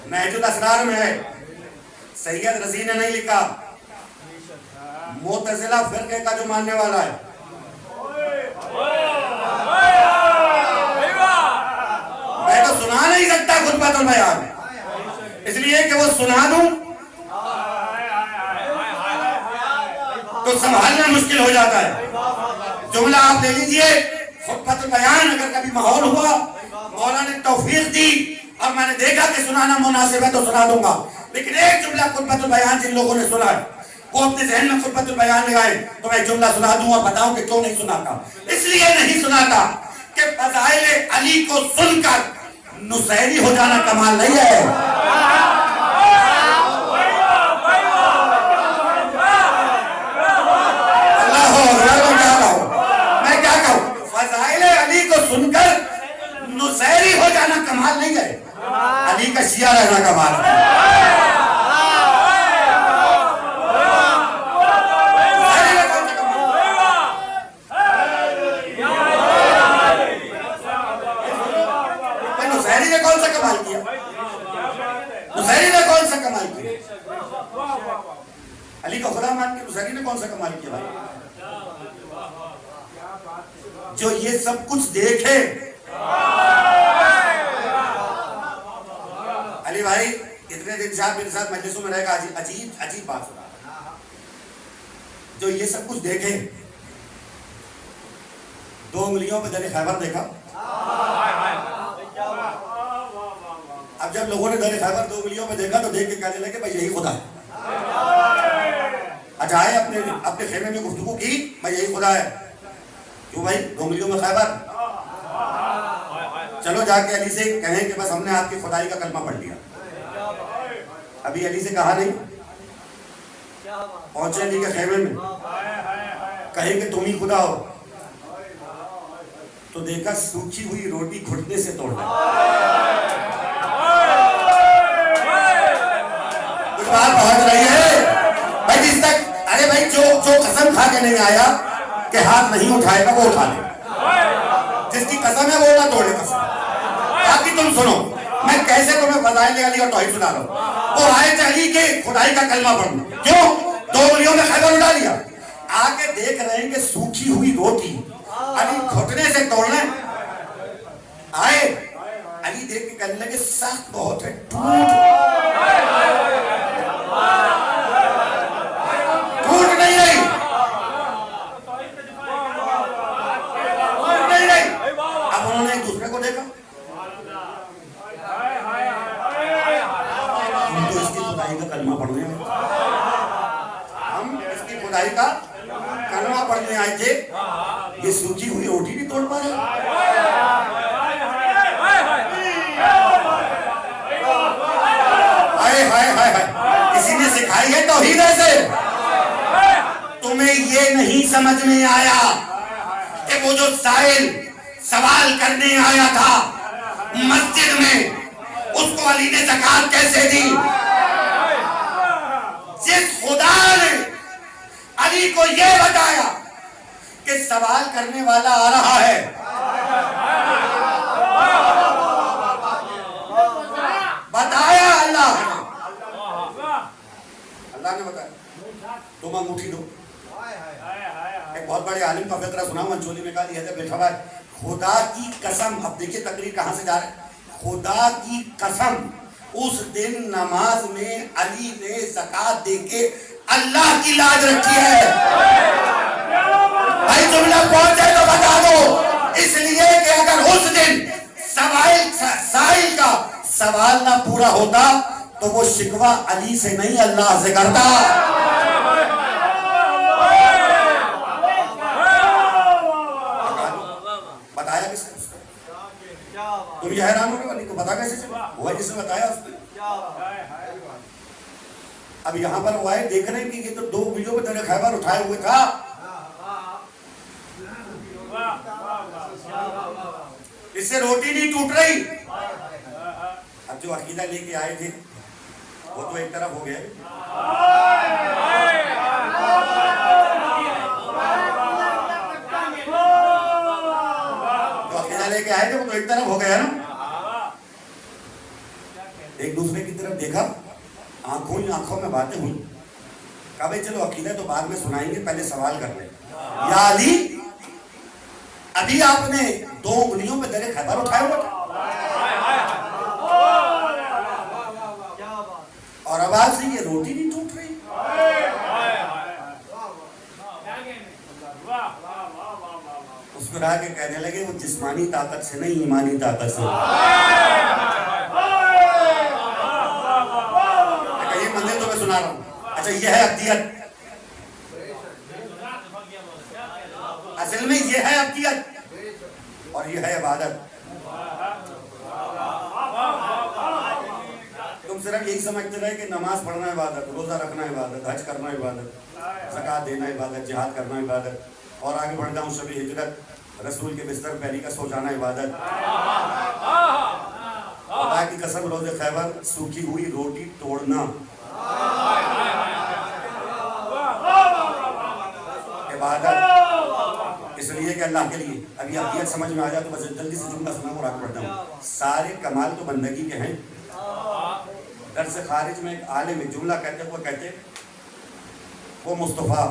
A: نہج الاسرار میں ہے، سید رضی نے نہیں لکھا، معتزلہ فرقے کا جو ماننے والا ہے۔ میں تو سنا نہیں سکتا خطبۃ البیان، اس لیے کہ وہ سنا دوں تو سنبھالنا مشکل ہو جاتا ہے۔ جملہ آپ لے لیجئے، خطبۃ البیان اگر کبھی ماحول ہوا، مولا نے توفیق دی اور میں نے دیکھا کہ سنانا مناسب ہے تو سنا دوں گا، لیکن ایک جملہ خطبۃ البیان جن لوگوں نے سنا ہے وہ اپنے ذہن میں خطبۃ البیان لگائے تو میں جملہ سنا دوں اور بتاؤں کہ کیوں نہیں سناتا۔ اس لیے نہیں سناتا کہ فضائل علی کو سن کر نصیری ہو جانا کمال نہیں ہے۔ اللہ میں کیا کہوں، فضائل علی کو سن کر نصیری ہو جانا کمال نہیں ہے، علی کا شیعہ رہنا کمال ہے۔ نصیری نے کون سا کمال کیا؟ علی کو خدا مان کے نصیری نے کون سا کمال کیا بھائی؟ جو یہ سب کچھ دیکھے، علی بھائی اتنے دن صاحب میرے ساتھ مجلسوں میں رہے گا، عجیب بات سنا، جو یہ سب کچھ دیکھے، 2 انگلیوں پہ در خیبر دیکھا، اب جب لوگوں نے در خیبر 2 انگلیوں پہ دیکھا تو دیکھ کے کہنے لگے بھائی یہی خدا ہے۔ اچھا آئے اپنے خیمے میں گفتگو کی، بھائی یہی خدا ہے، کیوں بھائی 2 انگلیوں میں خیبر؟ چلو جا کے علی سے کہیں کہ بس ہم نے آپ کی خدائی کا کلمہ پڑھ لیا۔ ابھی علی سے کہا نہیں، پہنچے علی کے خیمے میں، کہیں کہ تم ہی خدا ہو، تو دیکھا سوکھی ہوئی روٹی گھٹنے سے توڑ دی۔ کچھ بات پہنچ رہی ہے بھائی جس تک، ارے بھائی جو قسم کھا کے نہیں آیا کہ ہاتھ نہیں اٹھائے گا وہ اٹھا لے، جس کی قسم ہے وہ نہ توڑے قسم۔ باقی تم سنو، میں کیسے تمہیں فضائل علی اور توحید سنا رہا ہوں۔ وہ آئے تھے علی کے خدائی کا کلمہ پڑھنا، کیوں 2 انگلیوں میں خیبر اٹھا لیا، آگے دیکھ رہے ہیں کہ سوکھی ہوئی روٹی علی گھٹنے سے توڑنے آئے، علی دیکھ کے کہنے لگے سخت بہت ہے، ٹوٹ نہیں رہی، اب انہوں نے ایک دوسرے کو دیکھا، ہم تو اس کی خدائی کا کلمہ پڑھنے آئے، ہم اس کی خدائی کا کلمہ پڑھنے آئے تھے، یہ سوکھی ہوئی روٹی بھی توڑ پا رہے۔ کسی نے سکھائی ہے توحید ایسے؟ تمہیں یہ نہیں سمجھ میں آیا کہ وہ جو سائل سوال کرنے آیا تھا مسجد میں، اس کو علی نے زکات کیسے دی؟ جس خدا نے علی کو یہ بتایا کہ سوال کرنے والا آ رہا ہے، بتایا اللہ نے بتایا، تم انگوٹھی دو۔ ایک بہت بڑے عالم کا فقرہ سنا ہوں، منچولی میں کہا یہ بیٹھا ہوا ہے، خدا کی قسم، اب دیکھیے تقریر کہاں سے جا رہے ہیں، خدا کی قسم اس دن نماز میں علی نے زکات دے کے اللہ کی لاج رکھی ہے. بھائی جملہ پہنچے تو بتا دو. اس لیے کہ اگر اس دن سائل کا سوال نہ پورا ہوتا تو وہ شکوہ علی سے نہیں اللہ سے کرتا. بتایا کس نے؟ تم یہ حیران ہو گے کو پتا کیسے چلا؟ وہ جس نے بتایا اس نے. اب یہاں پر وہ آئے دیکھ رہے ہیں کہ یہ تو 2 ویڈیو میں تیرے خیبر اٹھائے ہوئے تھا. اس سے روٹی نہیں ٹوٹ رہی. اب جو عقیدہ لے کے آئے تھے وہ تو ایک طرف ہو گئے. جو عقیدہ لے کے آئے تھے وہ تو ایک طرف ہو گیا نا. ایک دوسرے کی طرف دیکھا, آنکھوں میں باتیں ہوئی. کہا بھائی چلو عقیدہ تو بعد میں سنائیں گے, پہلے سوال کر لیں. یا علی, ابھی آپ نے 2 انگلیوں پہ تیرے خیبر اٹھائے ہوئے تھے اور اب آپ سے یہ روٹی نہیں ٹوٹ رہی. مسکرا کے کہنے لگے وہ جسمانی طاقت سے نہیں ایمانی طاقت سے. یہ منزل تو میں سنا رہا ہوں. اچھا یہ ہے عقیدت, اصل میں یہ ہے عقیدت اور یہ ہے عبادت. تم صرف یہی سمجھتے رہے کہ نماز پڑھنا عبادت, روزہ رکھنا عبادت, حج کرنا عبادت, زکات دینا عبادت, جہاد کرنا عبادت, اور آگے بڑھ جاؤں شب ہجرت, رسول کے بستر پہلی کا سو جانا عبادت. خدا کی قسم روز خیبر سوکھی ہوئی روٹی توڑنا عبادت. اس لیے کہ اللہ کے لیے. ابھی عقیدت سمجھ میں آ جائے تو بس جلدی سے جملہ سنا اور آگے بڑھتا ہوں. سارے کمال تو بندگی کے ہیں. درس خارج میں ایک عالم جملہ کہتے وہ مصطفیٰ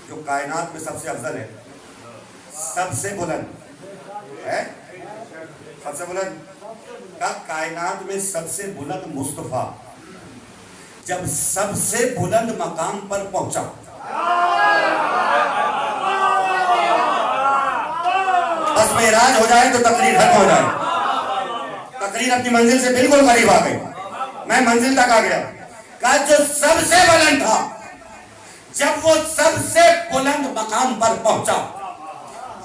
A: جو کائنات میں سب سے افضل ہے, سب سے بلند ہے, سب سے بلند کا کائنات میں سب سے بلند مصطفیٰ جب سب سے بلند مقام پر پہنچا بس معراج ہو جائے تو تقریر ختم ہو جائے. تقریر اپنی منزل سے بالکل قریب آ گئی. میں منزل تک آ گیا. کہا جو سب سے بلند تھا, جب وہ سب سے بلند مقام پر پہنچا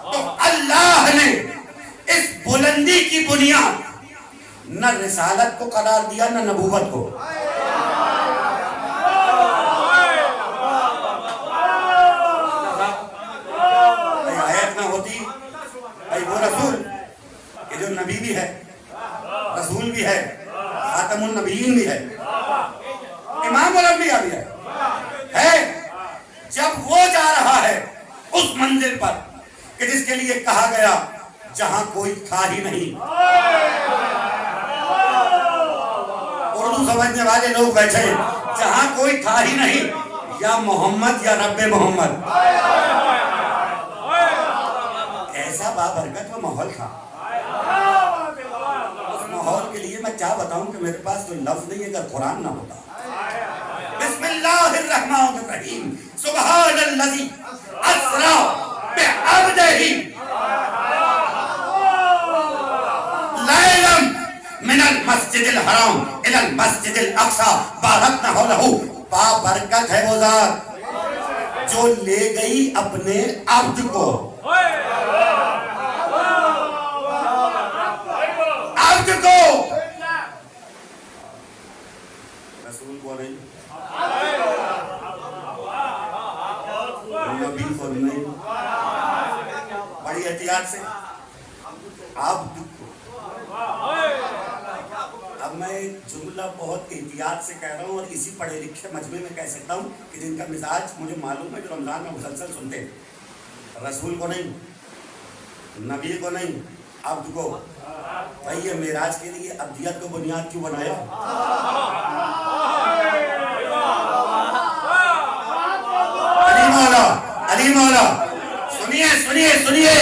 A: تو اللہ نے اس بلندی کی بنیاد نہ رسالت کو قرار دیا نہ نبوت کو. آیت نہ ہوتی وہ رسول کہ جو نبی بھی ہے, رسول بھی ہے, خاتم النبیین بھی ہے, امام الانبیاء بھی ہے. جب وہ جا رہا ہے اس منزل پر کہ جس کے لیے کہا گیا جہاں کوئی تھا ہی نہیں. اردو سمجھنے والے لوگ بیٹھے, جہاں کوئی تھا ہی نہیں, یا محمد یا رب محمد. ایسا بابرکت وہ ماحول تھا. اس ماحول کے لیے میں کیا بتاؤں کہ میرے پاس کوئی لفظ نہیں اگر قرآن نہ ہوتا. بسم اللہ الرحمن الرحیم, سبحان الذی اسری بعبدہ لیلا من المسجد الحرام الی المسجد الاقصی بارکنا حولہ. بابرکت ہے وہ ذات جو لے گئی اپنے عبد کو, عبد کو, رسول کو نہیں, نبی کو نہیں, بڑی احتیاط سے عبد کو. اب میں ایک جملہ بہت احتیاط سے کہہ رہا ہوں اور اسی پڑھے لکھے مجمع میں کہہ سکتا ہوں کہ جن کا مزاج مجھے معلوم ہے, جو رمضان میں مسلسل سنتے ہیں. رسول کو نہیں, نبی کو نہیں, عبد کو. بھائی یہ معراج کے لیے ابدیت کو بنیاد کیوں بنایا؟ علی مولا سنیے,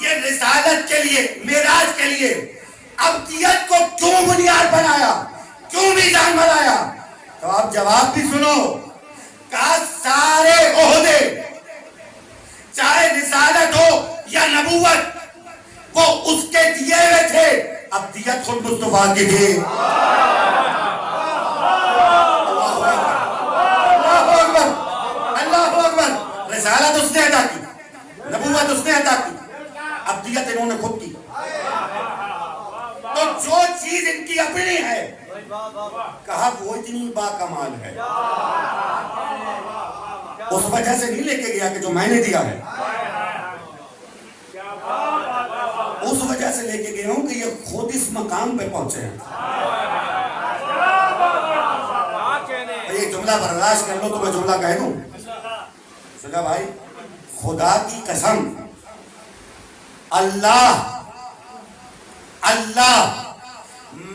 A: یہ رسالت کے لیے, معراج کے لیے ابدیت کو کیوں بنیاد بنایا، کیوں میزان بنایا؟ تو آپ جواب بھی سنو. کہا سارے عہدے چاہے رسالت ہو یا نبوت وہ اس کے دیے ہوئے تھے، ابدیت خود مصطفیٰ کی تھی. اللہ اکبر، اللہ اکبر. رسالت اس نے ادا کی، نبوت اس نے ادا کی، ابدیت انہوں نے خود کی. تو جو چیز ان کی اپنی ہے کہا وہ اتنی با کمال ہے، اس وجہ سے نہیں لے کے گیا کہ جو میں نے دیا ہے، اس وجہ سے لے کے گیا ہوں کہ یہ خود اس مقام پہ پہنچے ہیں. یہ جملہ برداشت کر لو تو میں جملہ کہہ دوں. سنا بھائی، خدا کی قسم، اللہ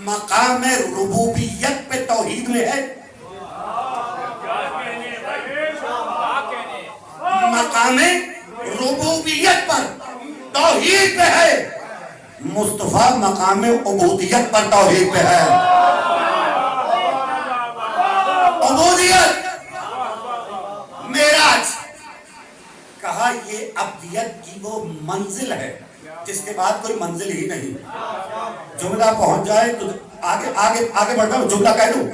A: مقام ربوبیت پہ توحید میں ہے، مقام ربوبیت پر توحید پہ ہے. مصطفیٰ مقام عبودیت پر توحید پہ ہے. عبودیت، معراج. کہا یہ ابدیت کی وہ منزل ہے جس کے بعد کوئی منزل ہی نہیں. جملہ پہنچ جائے تو آگے بڑھتا ہوں، جملہ کہہ دوں.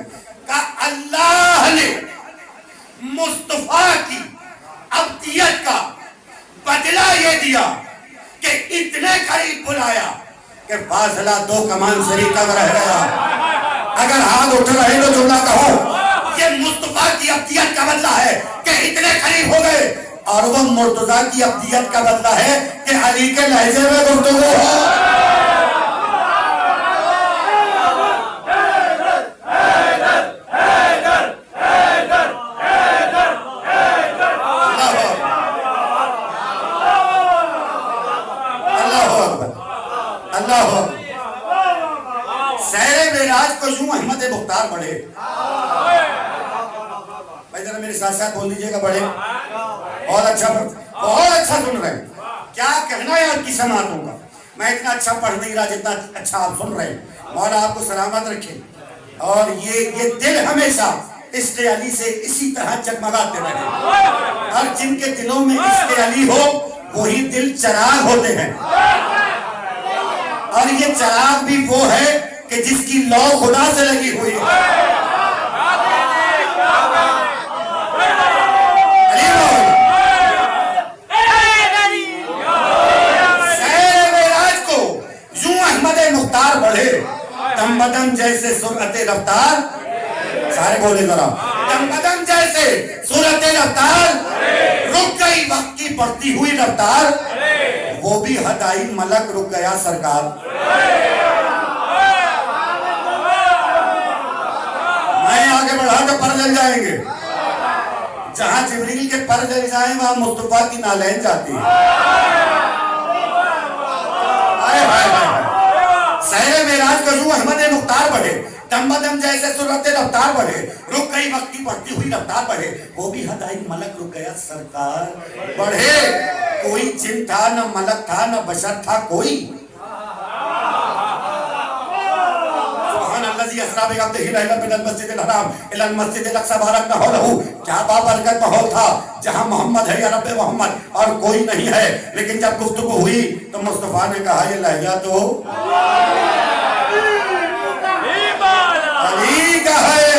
A: کہا اللہ نے مصطفیٰ کی ابدیت کا بدلہ یہ دیا کہ اتنے قریب بلایا کہ فاصلہ 2 کمان شریف تک رہ گیا. اگر ہاتھ اٹھ رہے تو جملہ کہو. یہ مصطفیٰ کی ابدیت کا بدلہ ہے کہ اتنے قریب ہو گئے، اور وہ مرتضیٰ کی ابدیت کا بدلہ ہے کہ علی کے لہجے میں گفتگو ہو. سیر معراج کو یوں احمد مختار پڑھے. بھائی ذرا میرے ساتھ ساتھ بول دیجئے گا. پڑھے، بہت اچھا سن رہے ہیں. کیا کہنا ہے آپ کی سماعتوں کا. میں اتنا اچھا پڑھ نہیں رہا جتنا اچھا آپ سن رہے ہیں. مولا آپ کو سلامت رکھے اور یہ دل ہمیشہ عشق علی سے اسی طرح جگمگاتے رہے. اور جن کے دلوں میں عشق علی ہو وہی دل چراغ ہوتے ہیں، اور یہ چراغ بھی وہ ہے کہ جس کی لو خدا سے لگی ہوئی ہے. سیر معراج کو یوں احمد مختار بڑھے. دم بدم جیسے سرعت رفتار، سارے بولے ذرا. دم بدم جیسے سرعت رفتار، رک گئی وقت کی بڑھتی ہوئی رفتار، وہ بھی ہدائی ملک رک گیا سرکار. میں آگے بڑھا تو پر جل جائیں گے. جہاں جبریل کے پر جل جائیں وہاں مصطفیٰ کی نالین جاتی ہے. سیر معراج کو یوں احمد مختار بڑھے. دم بدم جیسے سرعت رفتار بڑھے، رک گئی وقت کی بڑھتی ہوئی رفتار بڑھے، وہ بھی ہدائی ملک رک گیا سرکار. بڑھے کوئی جن تھا نہ ملک تھا نہ بشر تھا کوئی. سبحان الذی اسری بعبدہ لیلا من المسجد الحرام الی المسجد الاقصی بارکنا حولہ. کیا بابرکت ماحول تھا جہاں محمد ہے یا رب محمد اور کوئی نہیں ہے. لیکن جب گفتگو ہوئی تو مصطفیٰ نے کہا یہ لہجہ تو علی کا ہے،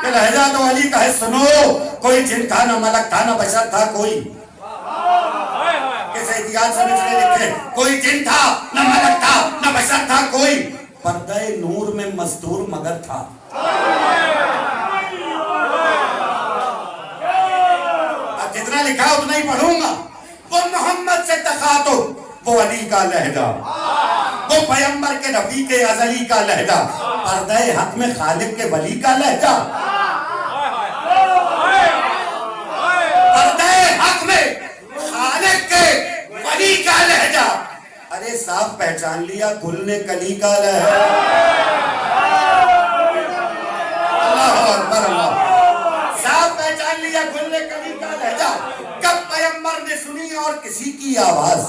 A: یہ لہجہ تو علی کا ہے. سنو، کوئی جن تھا نہ ملک تھا نہ بشر تھا کوئی. کیسے احتیاط سے بچنے لکھے، کوئی جن تھا نہ ملک تھا نہ بشر تھا کوئی، پردہ نور میں مستور مگر تھا. اب جتنا لکھا اتنا ہی پڑھوں گا. وہ محمد سے تخاطب، وہ علی کا لہجہ، وہ پیغمبر کے رفیق ازلی کا لہجہ، پردہ حق میں خالق کے ولی کا لہجہ. پردہ حق میں خالق کے ولی کا لہجہ. ارے صاف پہچان لیا گل نے کلی کا لہجہ. اللہ اکبر اللہ. صاف پہچان لیا گل نے کلی کا لہجہ. کب پیغمبر نے سنی اور کسی کی آواز.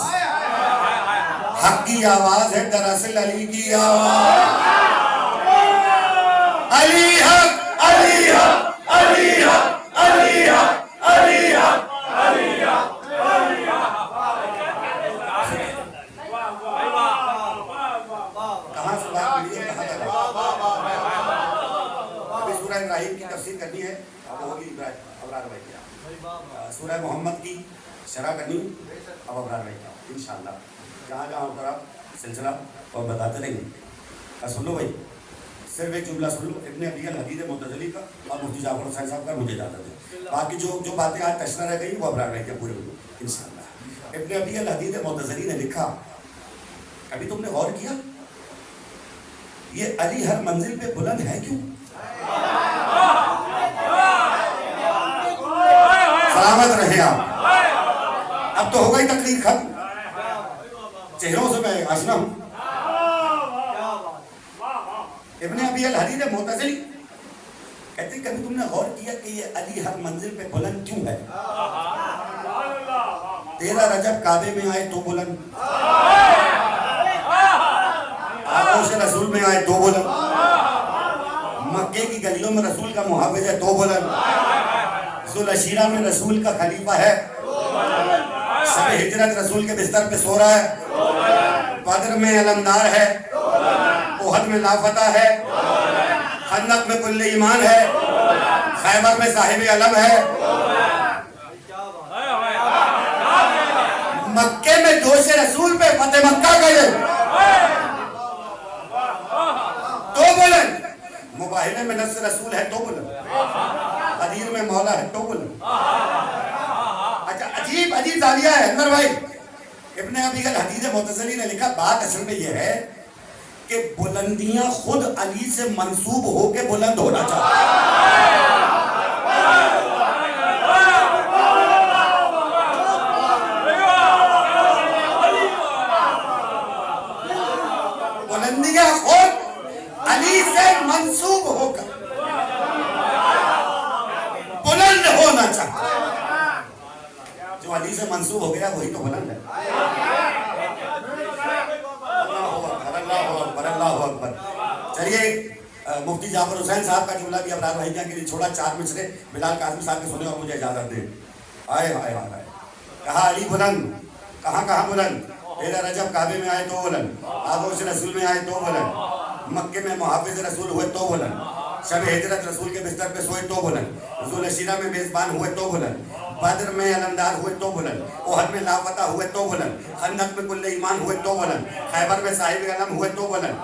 A: حق کی آواز ہے دراصل علی کی آواز. علی حق علی حق علی حق علی حق علی حق علی حق. کہاں سے بات ملی ہے کہاں تک؟ ابھی سورہ ابراہیم کی تفسیر کرنی ہے. اب ہوگی ابرار بھائی کیا سورہ محمد کی شرح کرنی اب ابرار بھائی کیا انشاءاللہ. جہاں جہاں اتر آپ سلسلہ اور بتاتے رہیں گے. سن لو بھائی صرف ایک جملہ سن لو. ابن ابی الحدید معتزلی کا اور مفتی جعفر حسین صاحب کا مجھے اجازت ہے. باقی جو باتیں آج تشنہ رہ گئی وہ ابرار بھائی کے پورے ہوئے انشاءاللہ. ابن ابی الحدید معتزلی نے لکھا, ابھی تم نے غور کیا یہ علی ہر منزل پہ بلند ہے کیوں؟ سلامت رہے آپ. اب تو ہو گئی تقریر ختم, چہروں سے میں آشنا ہوں. ابن ابی الحدید معتزلی کہتے ہیں کبھی تم نے غور کیا کہ یہ علی ہر منزل پہ بلند کیوں ہے؟ 13 رجب کعبے میں آئے تو بلند, آغوش رسول میں آئے تو بلند, مکے کی گلیوں میں رسول کا محافظ ہے تو بلند, ذوالعشیرہ میں رسول کا خلیفہ ہے, شب ہجرت رسول کے بستر پہ سو رہا ہے, بدر میں علمدار ہے, احد میں لافتہ ہے, خندق میں کل ایمان ہے, خیبر میں صاحب علم ہے, مکے میں دوش رسول پہ فتح مکہ گئے تو بلند, مباہلے میں نفس رسول ہے تو بلند, قدیر میں مولا ہے تو بلند. اچھا عجیب عجیب زاویہ ہے انور بھائی. ابن ابی الحدید معتزلی نے لکھا بات اصل میں یہ ہے کہ بلندیاں خود علی سے منسوب ہو کے بلند ہونا چاہتا. بلندیاں خود علی سے منسوب ہو کر بلند ہونا چاہتا. جو علی سے منسوب ہو گیا وہی تو بلند ہے. اللہ اکبر. چلیے مفتی جعفر حسین صاحب کا جملہ بھی ابرار بھائی کے لیے چھوڑا, 4 مصرے بلال قاسمی صاحب کے سنے اور مجھے اجازت دیں. آئے ہائے ہائے, کہا علی بلند, کہاں کہاں بلند؟ 13 رجب کعبے میں آئے تو بلند, آغوش رسول میں آئے تو بلند, مکے میں محافظ رسول ہوئے تو بلند, شب ہجرت رسول کے بستر پہ سوئے تو بلند, ذوالعشیرہ میں میزبان ہوئے تو بلند, بدر میں علمدار ہوئے تو بلند, احد میں لافتہ ہوئے تو بلند, خندق میں کل ایمان ہوئے تو بلند, خیبر میں صاحب علم ہوئے تو بلند,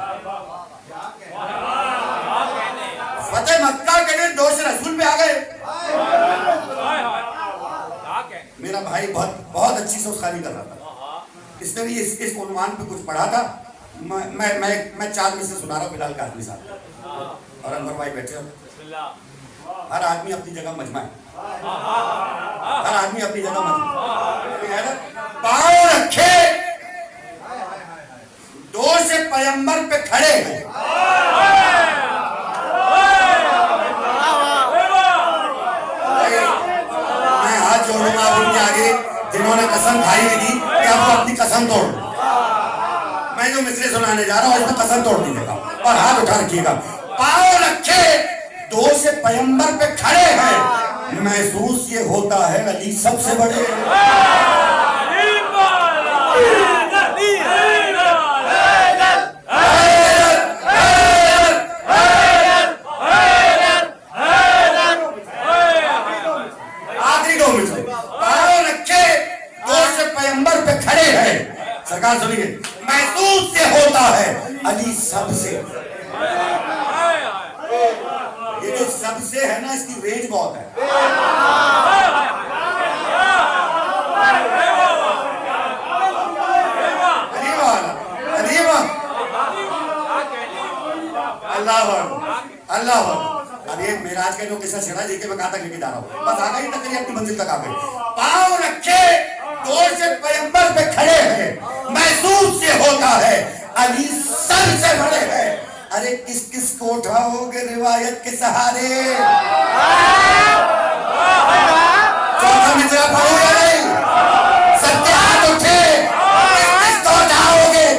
A: فتح مکہ کے دن دوش رسول پہ آ گئے. میرا بھائی بہت اچھی سے خالی کر رہا تھا. اس نے بھی اس عنوان پہ کچھ پڑھا تھا. میں 4 میں سے سنا رہا ہوں بلال قاسمی صاحب اور انور بھائی بیٹھے. ہر آدمی اپنی جگہ مجمع ہے, ہر آدمی اپنی جگہ مجمع. پاؤں رکھے دور سے پیغمبر پہ کھڑے ہیں, میں ہاتھ جوڑوں گا ان کے آگے جنہوں نے قسم کھائی ہوئی تھی کہ اب وہ اپنی قسم توڑ. میں جو مصرے سنانے جا رہا ہوں اس میں قسم توڑ دیجیے گا اور ہاتھ اٹھا رکھیے گا. پاؤں رکھے دو سے پیغمبر پہ کھڑے ہیں, محسوس یہ ہوتا ہے علی سب سے بڑے. آخری 2 منٹ پاؤں رکھے دو سے پیغمبر پہ کھڑے ہیں. سرکار سنیے, محسوس یہ ہوتا ہے علی سب سے. یہ جو سب سے ہے نا اس کی رینج بہت ہے. اللہ اب یہ معراج کا جو قصہ چھڑا جی کے میں کہاں تک لے کے جا رہا ہوں, بس آ گئی تک اپنی منزل تک آ گئی. پاؤں رکھے دور سے پیغمبر پہ کھڑے ہیں, محسوس سے ہوتا ہے علی سب سے بڑے ہیں. ارے کس کس کو اٹھاؤ گے روایت کے سہارے؟ چوتھا مصرع پڑھو یا نہیں؟ سب کے ہاتھ اٹھے. کس کس کو اٹھاؤ گے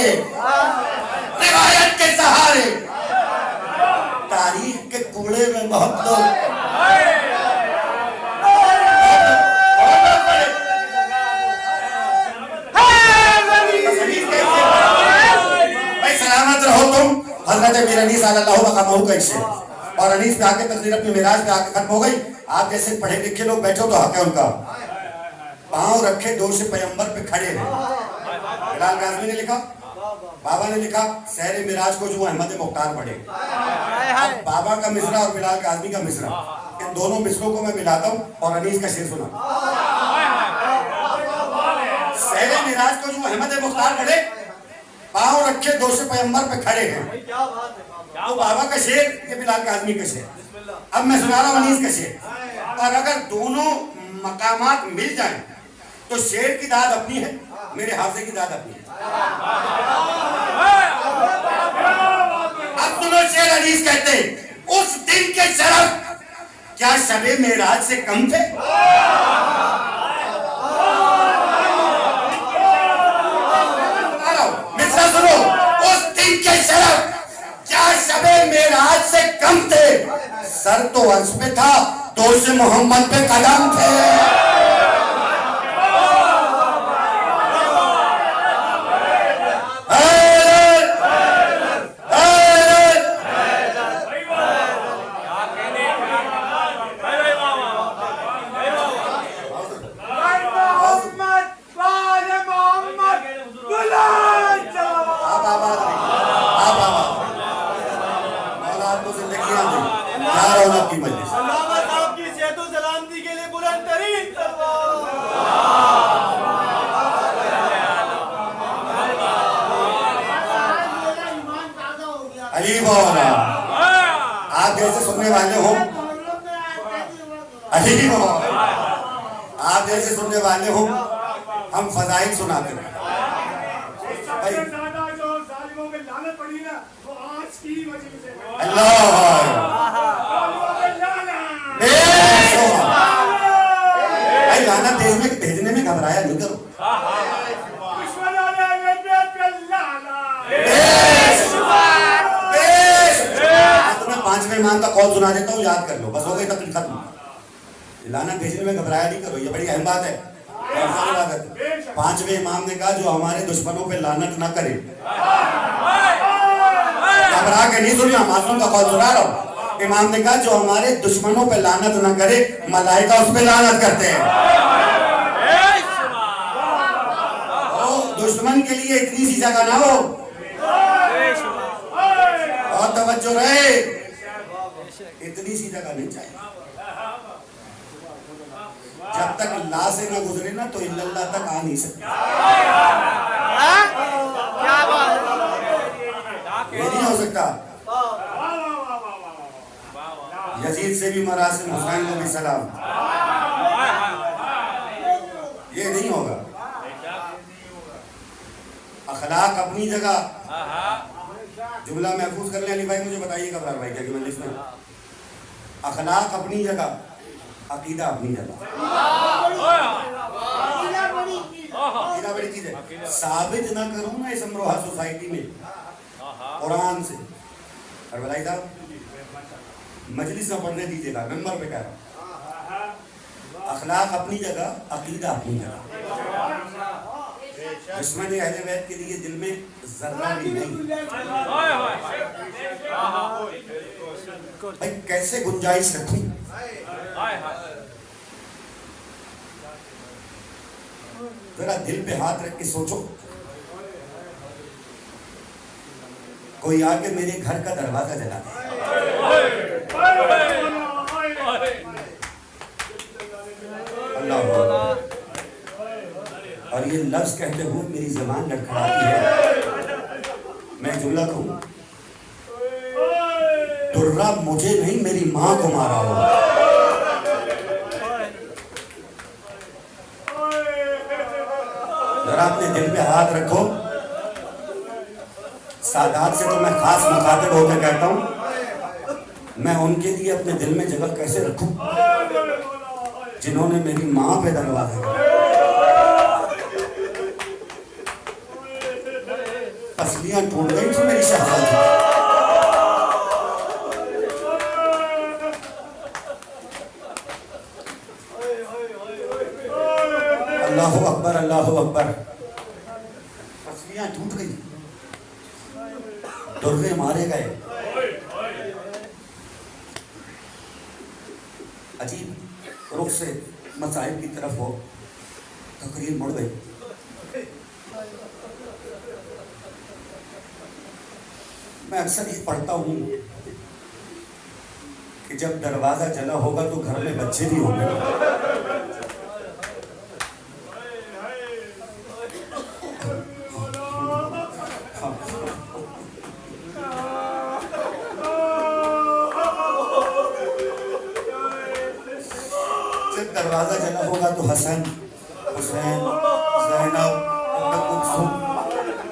A: روایت کے سہارے تاریخ کے کوڑے میں بہت لوگ سلامت رہو تم. حضرت امیر انیس صلی اللہ مقامہ کا ایک شعر, اور انیس پہ آ کے تقریر اپنی معراج پہ آ کے ختم ہو گئی. آپ جیسے پڑھے لکھے لوگ بیٹھو تو حق ہے ان کا. پاؤں رکھے دوش پیغمبر پہ کھڑے ہیں. بلال کاظمی نے لکھا, بابا نے لکھا, سحر معراج کو جو احمد مختار پڑھے. اب بابا کا مصرع اور بلال کاظمی کا مصرع, ان دونوں مصروں کو میں ملاتا ہوں اور انیس کا شعر سنا. سحر معراج کو جو احمد مختار پڑھے, پاؤں رکھے دوش پیغمبر پہ کھڑے ہیں. تو بابا کا شعر, یہ بلال کاظمی کا شعر. اب میں سنا رہا ہوں انیس کا شعر. اور اگر دونوں مقامات مل جائیں تو شعر کی داد اپنی ہے, میرے حافظے کی داد اپنی ہے. اب سنو شعر انیس کہتے ہیں, اس دن کے شرف کیا شب معراج سے کم تھے؟ مصرع سنو, اس دن کے شرف کیا شب معراج سے کم تھے؟ سر تو عرش پہ تھا, دوش محمد پہ قدم تھے. آپ جیسے سننے والے ہو, آپ جیسے سننے والے ہو, ہم فضائل سناتے ہیں. اللہ بھائی, لعنت بھیجنے میں گھبرایا نہیں کرو. پانچویں امام کا قول سنا دیتا ہوں, یاد کر لو, بس ہو گئی تقریر ختم. لعنت بھیجنے میں گھبرایا نہیں کرو, یہ بڑی اہم بات ہے. پانچویں امام نے کہا جو ہمارے دشمنوں پہ لعنت نہ کرے. گھبرا کے نہیں سننا, معصوم کا قول سنا رہا ہوں. امام نے کہا جو ہمارے دشمنوں پہ لعنت نہ کرے, ملائکہ اس پہ لعنت کرتے ہیں. دشمن کے لیے اتنی سی جگہ نہ ہو, اور توجہ رہے, اتنی سی جگہ نہیں چاہیے. جب تک لا سے نہ گزرے نا تو اللہ تک آ نہیں سکتے. یہ نہیں ہو سکتا. یزید سے بھی مراسم, حسین کو بھی سلام, یہ نہیں ہوگا. اخلاق اپنی جگہ, جملہ محفوظ کر لیں علی بھائی, مجھے بتائیے گا ابرار بھائی کیا کہ مجلس میں. اخلاق اپنی جگہ, عقیدہ اپنی جگہ. عقیدہ بڑی چیز ہے. ثابت نہ کروں نا اس امروہہ سوسائٹی میں قرآن سے, اور بھائی صاحب مجلس نہ پڑھنے دیجیے گا, ممبر پہ کہہ رہا ہوں. اخلاق اپنی جگہ, عقیدہ اپنی جگہ. دشمن اہل بیت کے لیے دل میں ذرہ بھی نہیں. بھائی کیسے گنجائش رکھوں, ذرا دل پہ ہاتھ رکھ کے سوچو. کوئی آ کے میرے گھر کا دروازہ جلا دے, اللہ, اور یہ لفظ کہتے ہوئے میری زبان لڑکھڑاتی ہے. میں جملہ کہوں, درہ مجھے نہیں میری ماں کو مارا ہو. ذرا اپنے دل پہ ہاتھ رکھو. سادات سے تو میں خاص مخاطب ہو کے کہتا ہوں, میں ان کے لیے اپنے دل میں جگہ کیسے رکھوں جنہوں نے میری ماں پہ دروازہ کیا. پسلیاں ٹوٹ گئی تو میری شہزادی. اللہ اکبر اللہ اکبر. پسلیاں ٹوٹ گئی, درے مارے گئے. عجیب رخ سے مصائب کی طرف ہو تقریر مڑ گئی. میں اکثر یہ پڑھتا ہوں کہ جب دروازہ جلا ہوگا تو گھر میں بچے بھی ہوں گے. جب دروازہ جلا ہوگا تو حسن, حسین, زینب,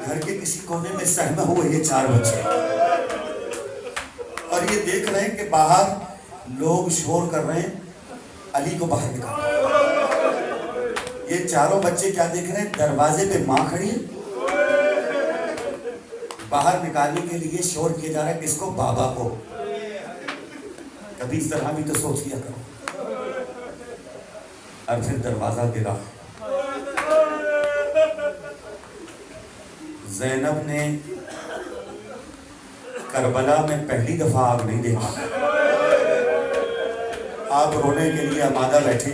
A: گھر کے کسی کونے میں سہمے ہوئے یہ 4 بچے, اور یہ دیکھ رہے ہیں کہ باہر لوگ شور کر رہے ہیں علی کو باہر نکالو. یہ 4 بچے کیا دیکھ رہے ہیں؟ دروازے پہ ماں کھڑی ہے, باہر نکالنے کے لیے شور کیا جا رہا ہے کس کو؟ بابا کو. کبھی اس طرح بھی تو سوچ لیا کرو. اور پھر دروازہ گرا. زینب نے کربلا میں پہلی دفعہ آگ نہیں دیکھا. آپ رونے کے لیے آمادہ بیٹھے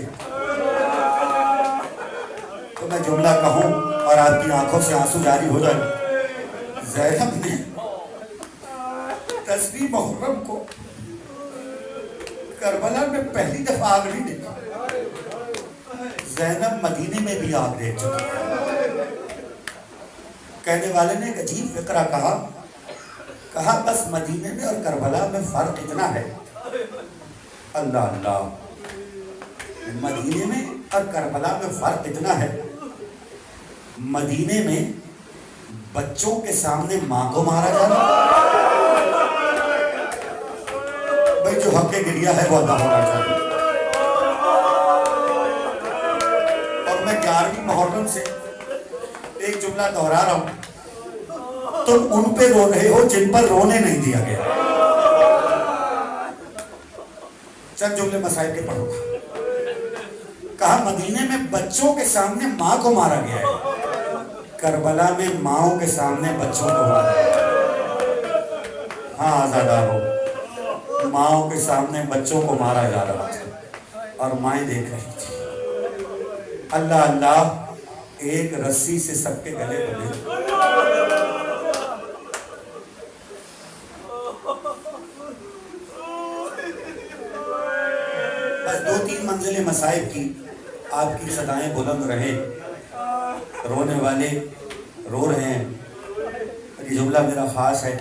A: تو میں جملہ کہوں اور آپ کی آنکھوں سے آنسو جاری ہو جائے. زینب نے 10ویں محرم کو کربلا میں پہلی دفعہ آگ نہیں دیکھا. زینب مدینے میں بھی آگ دیکھ چکی ہے. کہنے والے نے ایک عجیب فقرہ کہا بس مدینے میں اور کربلا میں فرق اتنا ہے. اللہ اللہ, مدینے میں اور کربلا میں فرق اتنا ہے. مدینے میں بچوں کے سامنے ماں کو مارا جا رہا, بھائی جو حق گریہ ہے وہ ادا ہونا چاہیے. اور میں 11ویں محرم سے ایک جملہ دہرا رہا ہوں, تم ان پہ رو رہے ہو جن پر رونے نہیں دیا گیا. چند جملے مصائب کے پڑھو. کہا مدینے میں بچوں کے سامنے ماں کو مارا گیا ہے, کربلا میں ماؤں کے سامنے بچوں کو مارا گیا. ہاں آزادارو, ماؤں کے سامنے بچوں کو مارا جا رہا تھا اور مائیں دیکھ رہی تھی. اللہ اللہ, ایک رسی سے سب کے گلے بندھے. بس 2-3 منزلیں مصائب کی, آپ کی صدائیں بلند رہیں, رونے والے رو رہے ہیں. یہ جملہ میرا خاص ہے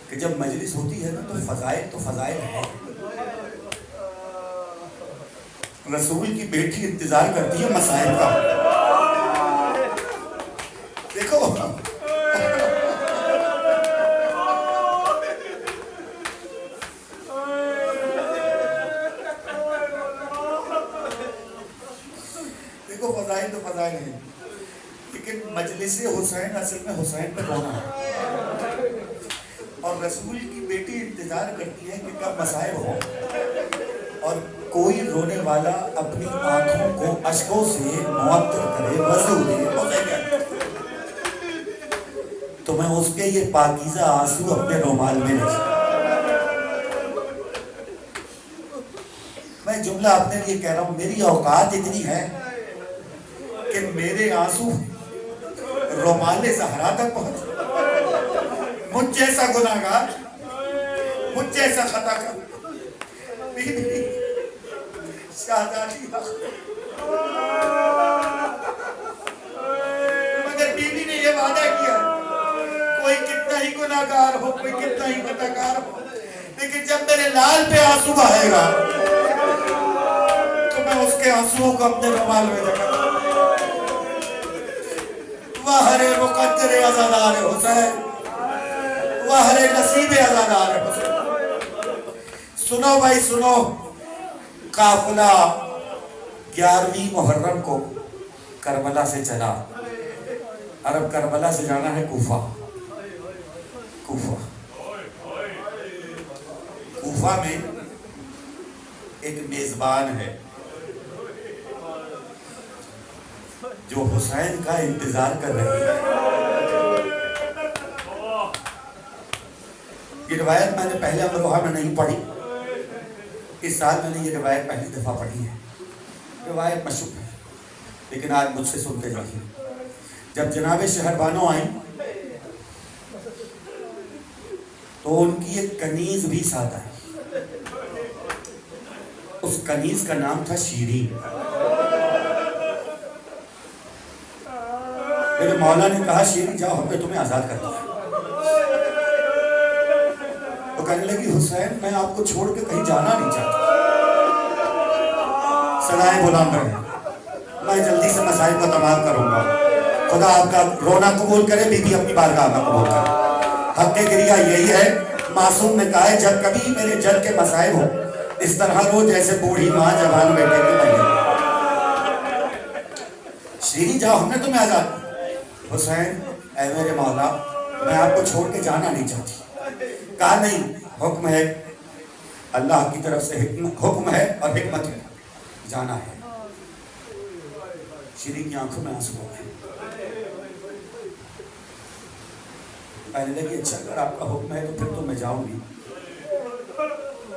A: کہ جب مجلس ہوتی ہے نا تو فضائل ہے. رسول کی بیٹی انتظار کرتی ہے مصائب کا. دیکھو دیکھو فضائل تو فضائل ہیں, لیکن مجلس حسین اصل میں حسین پہ رونا ہے. اور رسول کی بیٹی انتظار کرتی ہے کہ کب مصائب ہو, اور کوئی رونے والا اپنی آنکھوں کو اشکوں سے معطر کرے, وضو دے, تو میں اس کے یہ پاکیزہ آنسو اپنے رومال میں لے. میں جملہ اپنے لیے کہہ رہا ہوں, میری اوقات اتنی ہے کہ میرے آنسو رومال زہرا تک پہنچ. مجھ جیسا گناہگار, مجھ جیسا خطا کر, شہزادی مگر بیوی نے یہ وعدہ کیا, کوئی کتنا ہی گناہگار ہو, کوئی کتنا ہی خطاکار ہو, لیکن جب میرے لال پہ آنسو بہائے گا تو میں اس کے آنسوؤں کو اپنے رومال میں جگہ. وہرے مقدر عزادار حسین, وہرے نصیب عزادار حسین. سنو بھائی سنو, قافلہ 11ویں محرم کو کربلا سے چلا. اور اب کربلا سے جانا ہے کوفہ. کوفہ میں ایک میزبان ہے جو حسین کا انتظار کر رہی ہے. یہ روایت میں نے پہلے امروہہ میں نہیں پڑھی، اس سال میں نے یہ روایت پہلی دفعہ پڑھی ہے. روایت مشہور ہے لیکن آج مجھ سے سنتے جائیے. جب جناب شہر بانو آئیں تو ان کی ایک کنیز بھی ساتھ آئی. اس کنیز کا نام تھا شیریں. میرے مولا نے کہا شیریں جاؤ ہم نے تمہیں آزاد کر دیا. تو کہنے لگی حسین میں آپ کو چھوڑ کے کہیں جانا نہیں چاہتا. صدائیں بلند رہے، میں جلدی سے مسائل کو تمام کروں گا. خدا آپ کا رونا قبول کرے، بی بی اپنی بارگاہ میں قبول کرے. حق گریہ یہی ہے، معصوم نے کہا ہے جب کبھی میرے جل کے مسائب ہو اس طرح رو جیسے بوڑھی ماں جوان بیٹے کے بھائی. شیریں جاؤ ہم نے تمہیں آزاد. حسین اے میرے مولا میں آپ کو چھوڑ کے جانا نہیں چاہتی. کہا نہیں، حکم ہے اللہ کی طرف سے، حکم ہے اور حکمت ہے، جانا ہے. شیریں کی آنکھوں میں آنسو ہو گئے. کہنے لگی اچھا اگر آپ کا حکم ہے تو پھر تو میں جاؤں گی،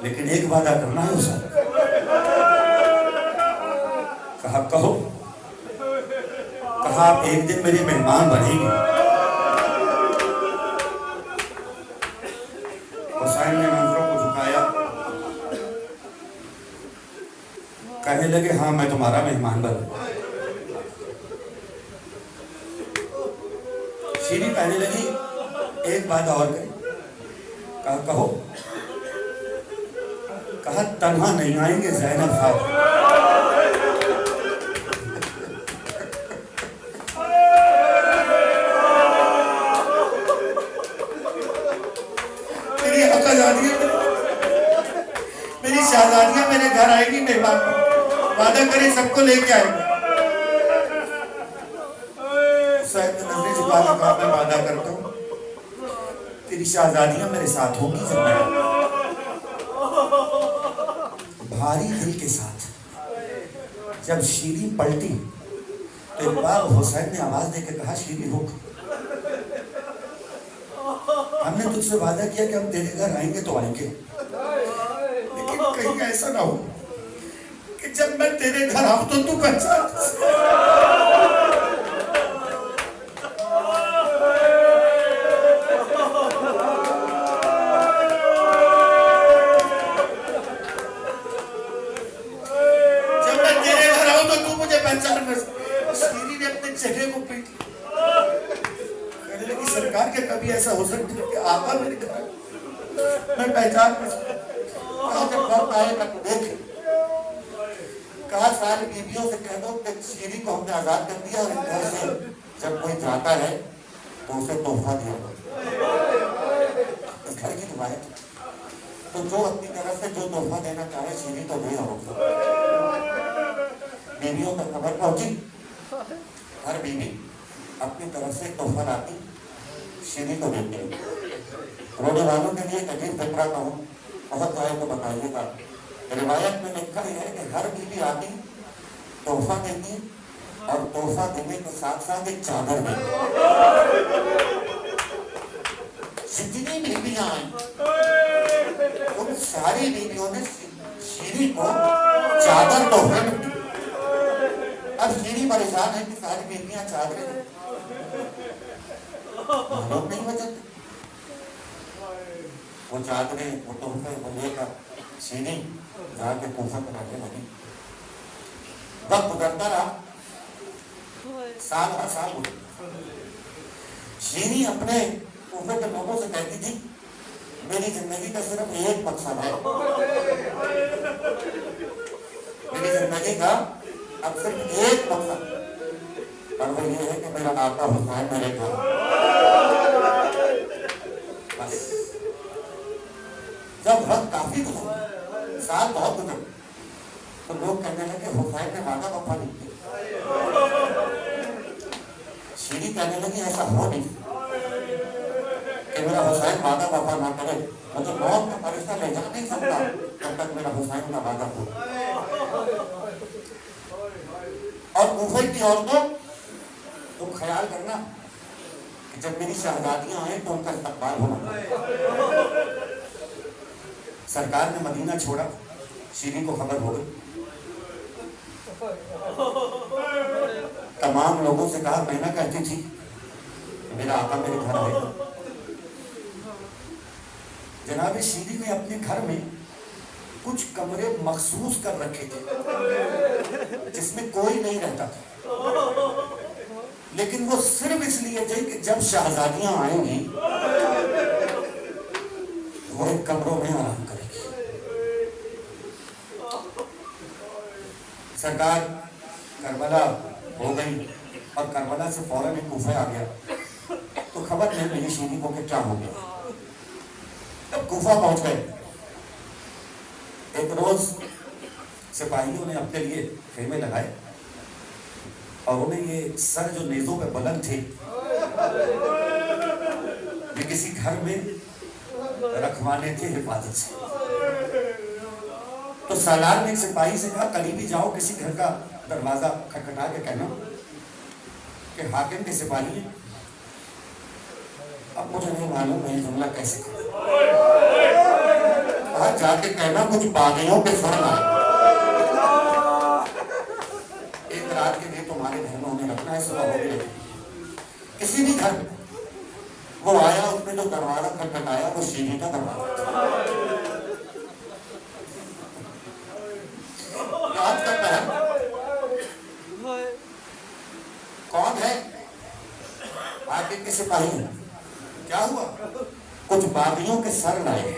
A: لیکن ایک وعدہ کرنا ہے اسے. کہا کہو. کہا آپ ایک دن میری مہمان بنیں گی. حسین نے نظروں کو جھکایا، کہنے لگے ہاں میں تمہارا مہمان بنوں. شیریں کہنے لگی ایک بات اور کریں. کہا کہو. کہا تنہا نہیں آئیں گے زینب صاحب. میری حقادیاں، میری شہزادیاں میرے گھر آئے گی مہمان، وعدہ کریں سب کو لے کے آئے گی. حسین نے نظریں جھکا کے کہا میں وعدہ کرتا ہوں تیری شہزادیاں میرے ساتھ ہوگی. بھاری دل کے ساتھ جب شیریں پلٹی تو ایک بار حسین نے آواز دے کے کہا شیریں رک، ہم نے تجھ سے وعدہ کیا کہ ہم تیرے گھر آئیں گے تو آئیں گے، لیکن کہیں ایسا نہ ہو کہ جب میں تیرے گھر آؤں تو پہچان. شیریں نے اپنے چہرے کو پیٹ لیا. کہنے لگی سرکار کے کبھی ایسا ہو سکتا ہے کہ آقا میرے گھر میں پہچان نہ سکتا. کہا جب وقت آئے گا تو دیکھیں. کہا ساری بیویوں سے کہہ دو کہ شیریں کو ہم نے آزاد کر دیا اور ان گھر سے جب کوئی جاتا ہے تو اسے تحفہ دیا دو. اس گھر کی روایت تو جو اپنی طرف سے جو تحفہ دینا چاہے شیریں کو دے. اور بیویوں تک خبر پہنچی، ہر بیوی اپنی طرف سے تحفہ لاتی شیریں کو دیتے. رونے والوں کے لیے ایک عجیب فکرہ کہوں، بہت چاہے تو بتائیے گا. روایت میں لکھا یہ ہے کہ ہر بیوی آتی تحفہ دیتی اور تحفہ دینے کے ساتھ ساتھ ایک چادر دیتی. جتنی بیویاں آئیں ان ساری بیویوں نے شیریں کو چادر تحفے میں دی. اب شیریں پریشان ہے کہ ساری بیویاں چادریں معلوم نہیں وجہ. وہ چادریں وہ تحفے وہ لے کر شیریں جا کے کوفہ میں رہنے لگی. وقت گزرتا رہا، سال ہر سال گزرتا. شیریں اپنے کوفے کے لوگوں سے کہتی تھی میری زندگی کا صرف ایک مقصد ہے، میری زندگی کا اب صرف ایک مقصد، اور وہ یہ ہے کہ میرا آقا حسین میرے گھر. بس جب وقت کافی گزرا، سال بہت گزر، تو لوگ کہنے لگے حسین نے وعدہ وفا نہیں کیا. شیری کہنے لگی ایسا ہو نہیں کہ میرا حسین وعدہ وفا نہ کرے، مجھے موت کا فرشتہ لے جا نہیں سکتا جب تک میرا حسین کا وعدہ ہو۔ اور کوفے کی عورتوں تم خیال کرنا کہ جب میری شہزادیاں آئیں تو ان کا استقبال ہونا۔ سرکار نے مدینہ چھوڑا، شیری کو خبر ہو گئی، تمام لوگوں سے کہا میں نہ کہتی تھی میرا آقا میرے گھر آئے۔ جناب شیری نے اپنے گھر میں کچھ کمرے مخصوص کر رکھے تھے جس میں کوئی نہیں رہتا تھا، لیکن وہ صرف اس لیے تھے کہ جب شہزادیاں آئیں گی وہ ایک کمروں میں آرام کرے گی۔ سرکار کربلا ہو گئی اور کربلا سے فوراً ایک کوفہ آ گیا تو خبر نہیں ملی شیری کو کہ کیا ہو گیا۔ جب کوفہ پہنچ گئے، ایک روز سپاہیوں نے اپنے لیے خیمے لگائے اور انہیں یہ سر جو نیزوں پہ بلند تھے یہ کسی گھر میں رکھوانے تھے حفاظت سے۔ تو سالار نے ایک سپاہی سے کہا قریبی جاؤ، کسی گھر کا دروازہ کھٹکھٹا کے کہنا کہ حاکم کے سپاہی ہیں۔ اب مجھے نہیں معلوم میں یہ جملہ کیسے کروں، کہا جا کے کہنا کچھ باغیوں کے سر آئے، ایک رات کے لیے تمہارے بہنوں نے رکھنا ہے، صبح ہو گئی کسی بھی گھر میں۔ وہ آیا، اس میں جو دروازہ کھٹکھٹایا وہ شیری کا دروازہ تھا۔ رات کا پہر، کون ہے؟ حاکم کے سپاہی ہیں۔ کیا ہوا؟ کچھ باغیوں کے سر لائے،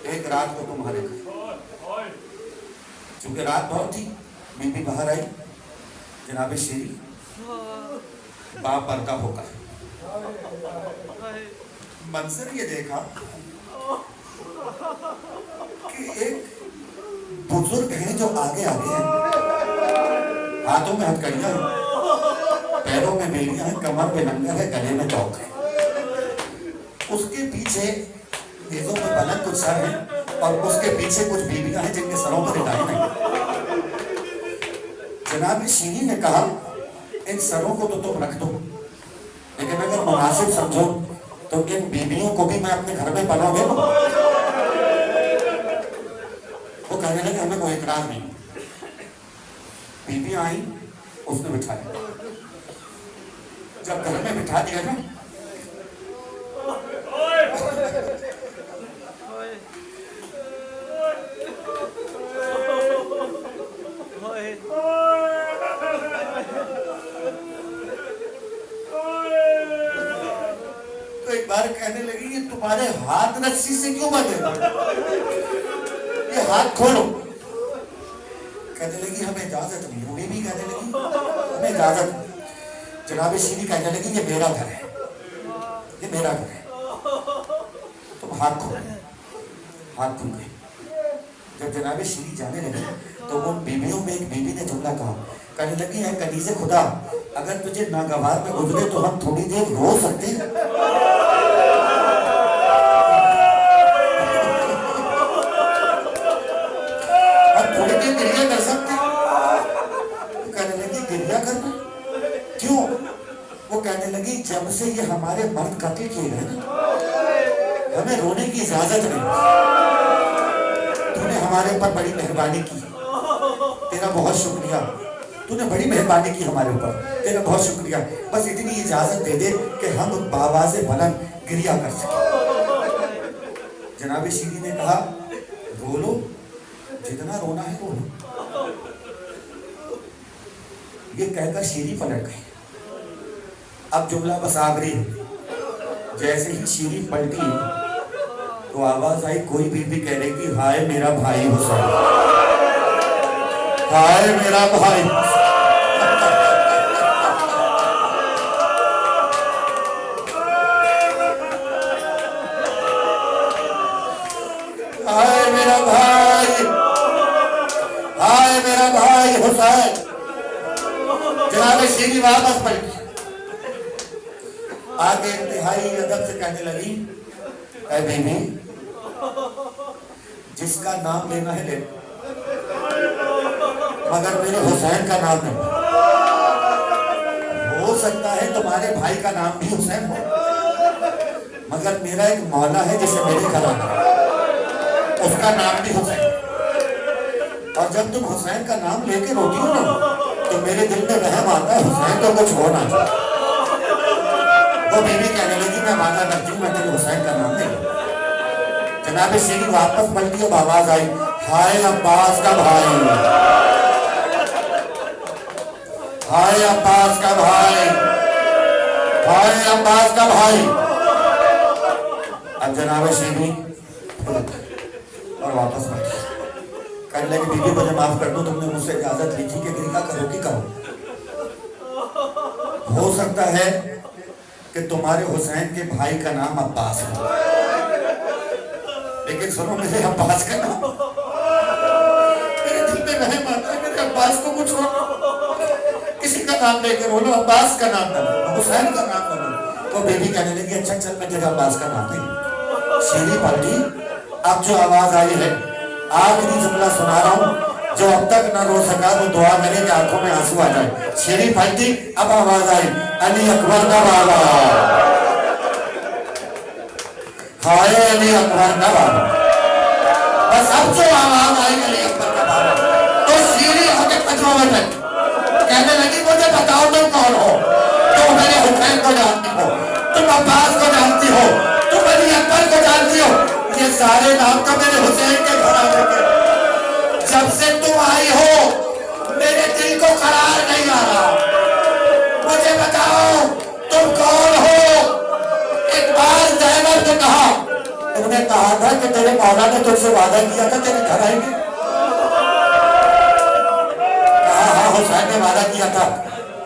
A: ایک رات کو تمہارے گھر۔ چونکہ رات بہت تھی، بی بی باہر آئی، جناب شیری با پردہ ہو کر منظر یہ دیکھا کہ ایک بزرگ ہیں جو آگے آگے ہیں، ہاتھوں میں ہتھکڑیاں ہیں، پیروں میں بیڑیاں ہیں، کمر پہ لنگر ہے، گلے میں توق ہے۔ اس کے پیچھے نیزوں پہ بلند کچھ سر ہیں اور اس کے پیچھے کچھ بیویاں ہیں جن کے سروں پر ردائیں نہیں۔ جناب شیری نے کہا ان سروں کو تو تم رکھ دو، لیکن اگر مناسب سمجھو تو ان بیویوں کو بھی میں اپنے گھر میں پناہ دے دوں۔ وہ کہنے لگے ہمیں کوئی اعتراض نہیں۔ بیویاں آئیں، اس نے بٹھا لیا۔ جب گھر میں بٹھا دیا نا تو ایک بار کہنے لگی یہ تمہارے ہاتھ رسی سے کیوں بندھے؟ یہ ہاتھ کھولو۔ کہنے لگی ہمیں اجازت نہیں، وہ بھی کہنے لگی ہمیں اجازت نہیں۔ جناب شیری کہنے لگی یہ میرا گھر ہے، یہ میرا گھر ہے، تم ہاتھ کھولو۔ ہاتھ کھل گئے۔ جب جناب شیری جانے لگی تو ان بیویوں میں ایک بیوی نے جملہ کہا، کہنے لگی اے کنیز خدا اگر تجھے ناگوار میں گزرے تو ہم تھوڑی دیر رو سکتے ہیں۔ ہم تھوڑی دیر گریہ کر سکتے ہیں؟ کہنے لگی گریہ کرنا کیوں؟ وہ کہنے لگی جب سے یہ ہمارے مرد قتل کیے گئے نا ہمیں رونے کی اجازت نہیں۔ تو نے ہمارے اوپر بڑی مہربانی کی، تیرا بہت شکریہ، تو نے بڑی مہربانی کی ہمارے اوپر، تیرا بہت شکریہ، بس اتنی اجازت دے دے کہ ہم بآواز بلند گریہ کر سکیں۔ جناب شیری نے کہا رو لو، جتنا رونا ہے رو لو۔ یہ کہہ کر شیری پلٹ گئی۔ اب جملہ بس آخری ہے، جیسے ہی شیری پلٹی تو آواز آئی کوئی بھی کہنے کی ہائے میرا بھائی حسین، ہائے میرا بھائی، ہائے میرا بھائی، ہائے میرا بھائی حسین۔ جناب واپس پلٹی آگے انتہائی ادب سے کہنے لگی اے بیوی جس کا نام لینا ہے لے مگر میرے حسین کا نام نہیں. ہو سکتا ہے تمہارے بھائی کا نام بھی حسین ہو مگر میرا ایک مولا ہے جسے میرے گھر آنا اس کا نام بھی حسین. اور جب تم حسین کا نام لے کے روتی ہو نا تو میرے دل میں رحم آتا ہے حسین تو کچھ ہو نہ جائے. وہ بیوی کہنے لگی میں وعدہ کرتی ہوں میں تیرے حسین کا نام نہیں. جناب شیری واپس پلٹی اب آواز آئی ہائے عباس کا بھائی ہائے عباس کا بھائی ہائے عباس کا بھائی. اب جناب شیری اور واپس پلٹی کہنے لگی بیوی مجھے معاف کر دو تم نے مجھ سے اجازت لی تھی کہ طریقہ کرو کی کرو. ہو سکتا ہے کہ تمہارے حسین کے بھائی کا نام عباس ہے لیکن سنو میرے عباس کا نام میرے دل میں رحم آتا ہے میرے عباس کو کچھ ہو کسی کا نام لے کے بولو عباس کا نام نہ لو حسین کا نام نہ لو. وہ بیوی کہنے لگی اچھا چل میں تیرے عباس کا نام نہیں. شیری پلٹی اب جو آواز آئی ہے آخری جملہ سنا رہا ہوں جو اب تک نہ رو سکا تو دعا کرے کہ آنکھوں میں آنسو آ جائے. شیری پلٹی اب آواز آئی علی اکبر کا بابا ہائے علی اکبر کا بابا. بس اب جو آواز آئی علی اکبر کا بابا تو شیری ہو کے پجوہ میں کہنے لگی مجھے بتاؤ تم کون ہو. تم میرے حسین کو جانتی ہو تم عباس کو جانتی ہو تم علی اکبر کو جانتی ہو یہ سارے نام تو میرے حسین کے گھرانے کے. جب سے تم آئی ہو میرے دل کو قرار نہیں آ رہا. مجھے بتاؤ تم کون ہو. ایک بار زینب نے کہا تم نے کہا تھا کہ تیرے مولا نے تجھ سے وعدہ کیا تھا تیرے گھر آئیں گے. کہا ہاں حسین نے وعدہ کیا تھا.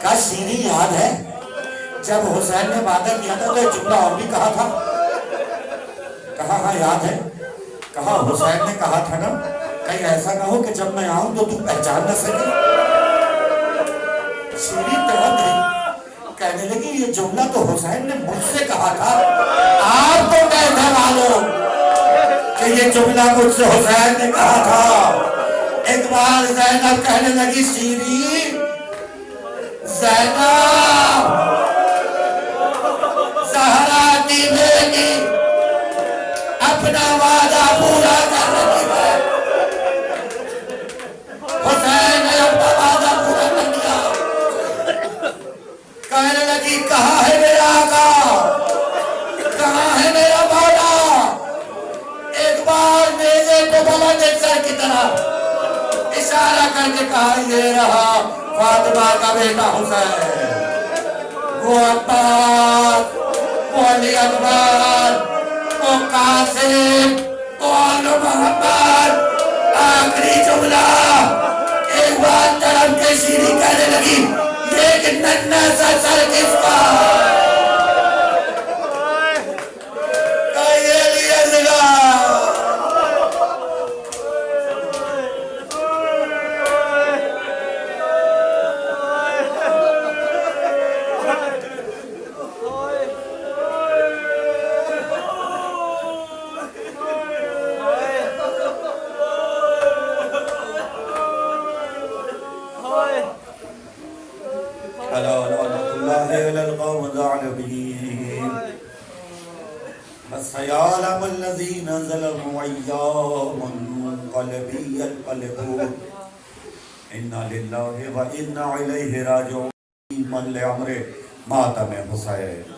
A: کہا شیری یاد ہے جب حسین نے وعدہ کیا تھا تو ایک جملہ اور بھی کہا تھا. کہا ہاں یاد ہے. کہا حسین نے کہا تھا نا کہیں ایسا نہ ہو کہ جب میں آؤں تو تم پہچان نہ سکے. شیری تڑپ گئی کہنے لگی یہ جملہ تو حسین نے مجھ سے کہا تھا آپ کو کہنے والوں کہ یہ جملہ مجھ سے حسین نے کہا تھا. ایک بار زینب کہنے لگی شیری زینب زہرا کی بیٹی اپنا وعدہ پورا کر رہی ہے. حسین نے اپنا وعدہ پورا کر دیا. کہنے لگی کہاں ہے میرا آقا کہاں ہے میرا مولا. ایک بار میرے کو بلند سر کی طرح اشارہ کر کے کہا یہ رہا فاطمہ کا بیٹا حسین. وہ عباس وہ علی اکبر وہ قاسم وہ آل محمد. آخری جملہ ایک بار طرف کے شیری کہنے لگی ایک ننھا سا سر کس کا کہیے لیے لگا. سيعلم الذين ظلموا أيام منقلب ينقلبون إنا لله وإنا إليه راجعون. من لعمر ماتم حسین.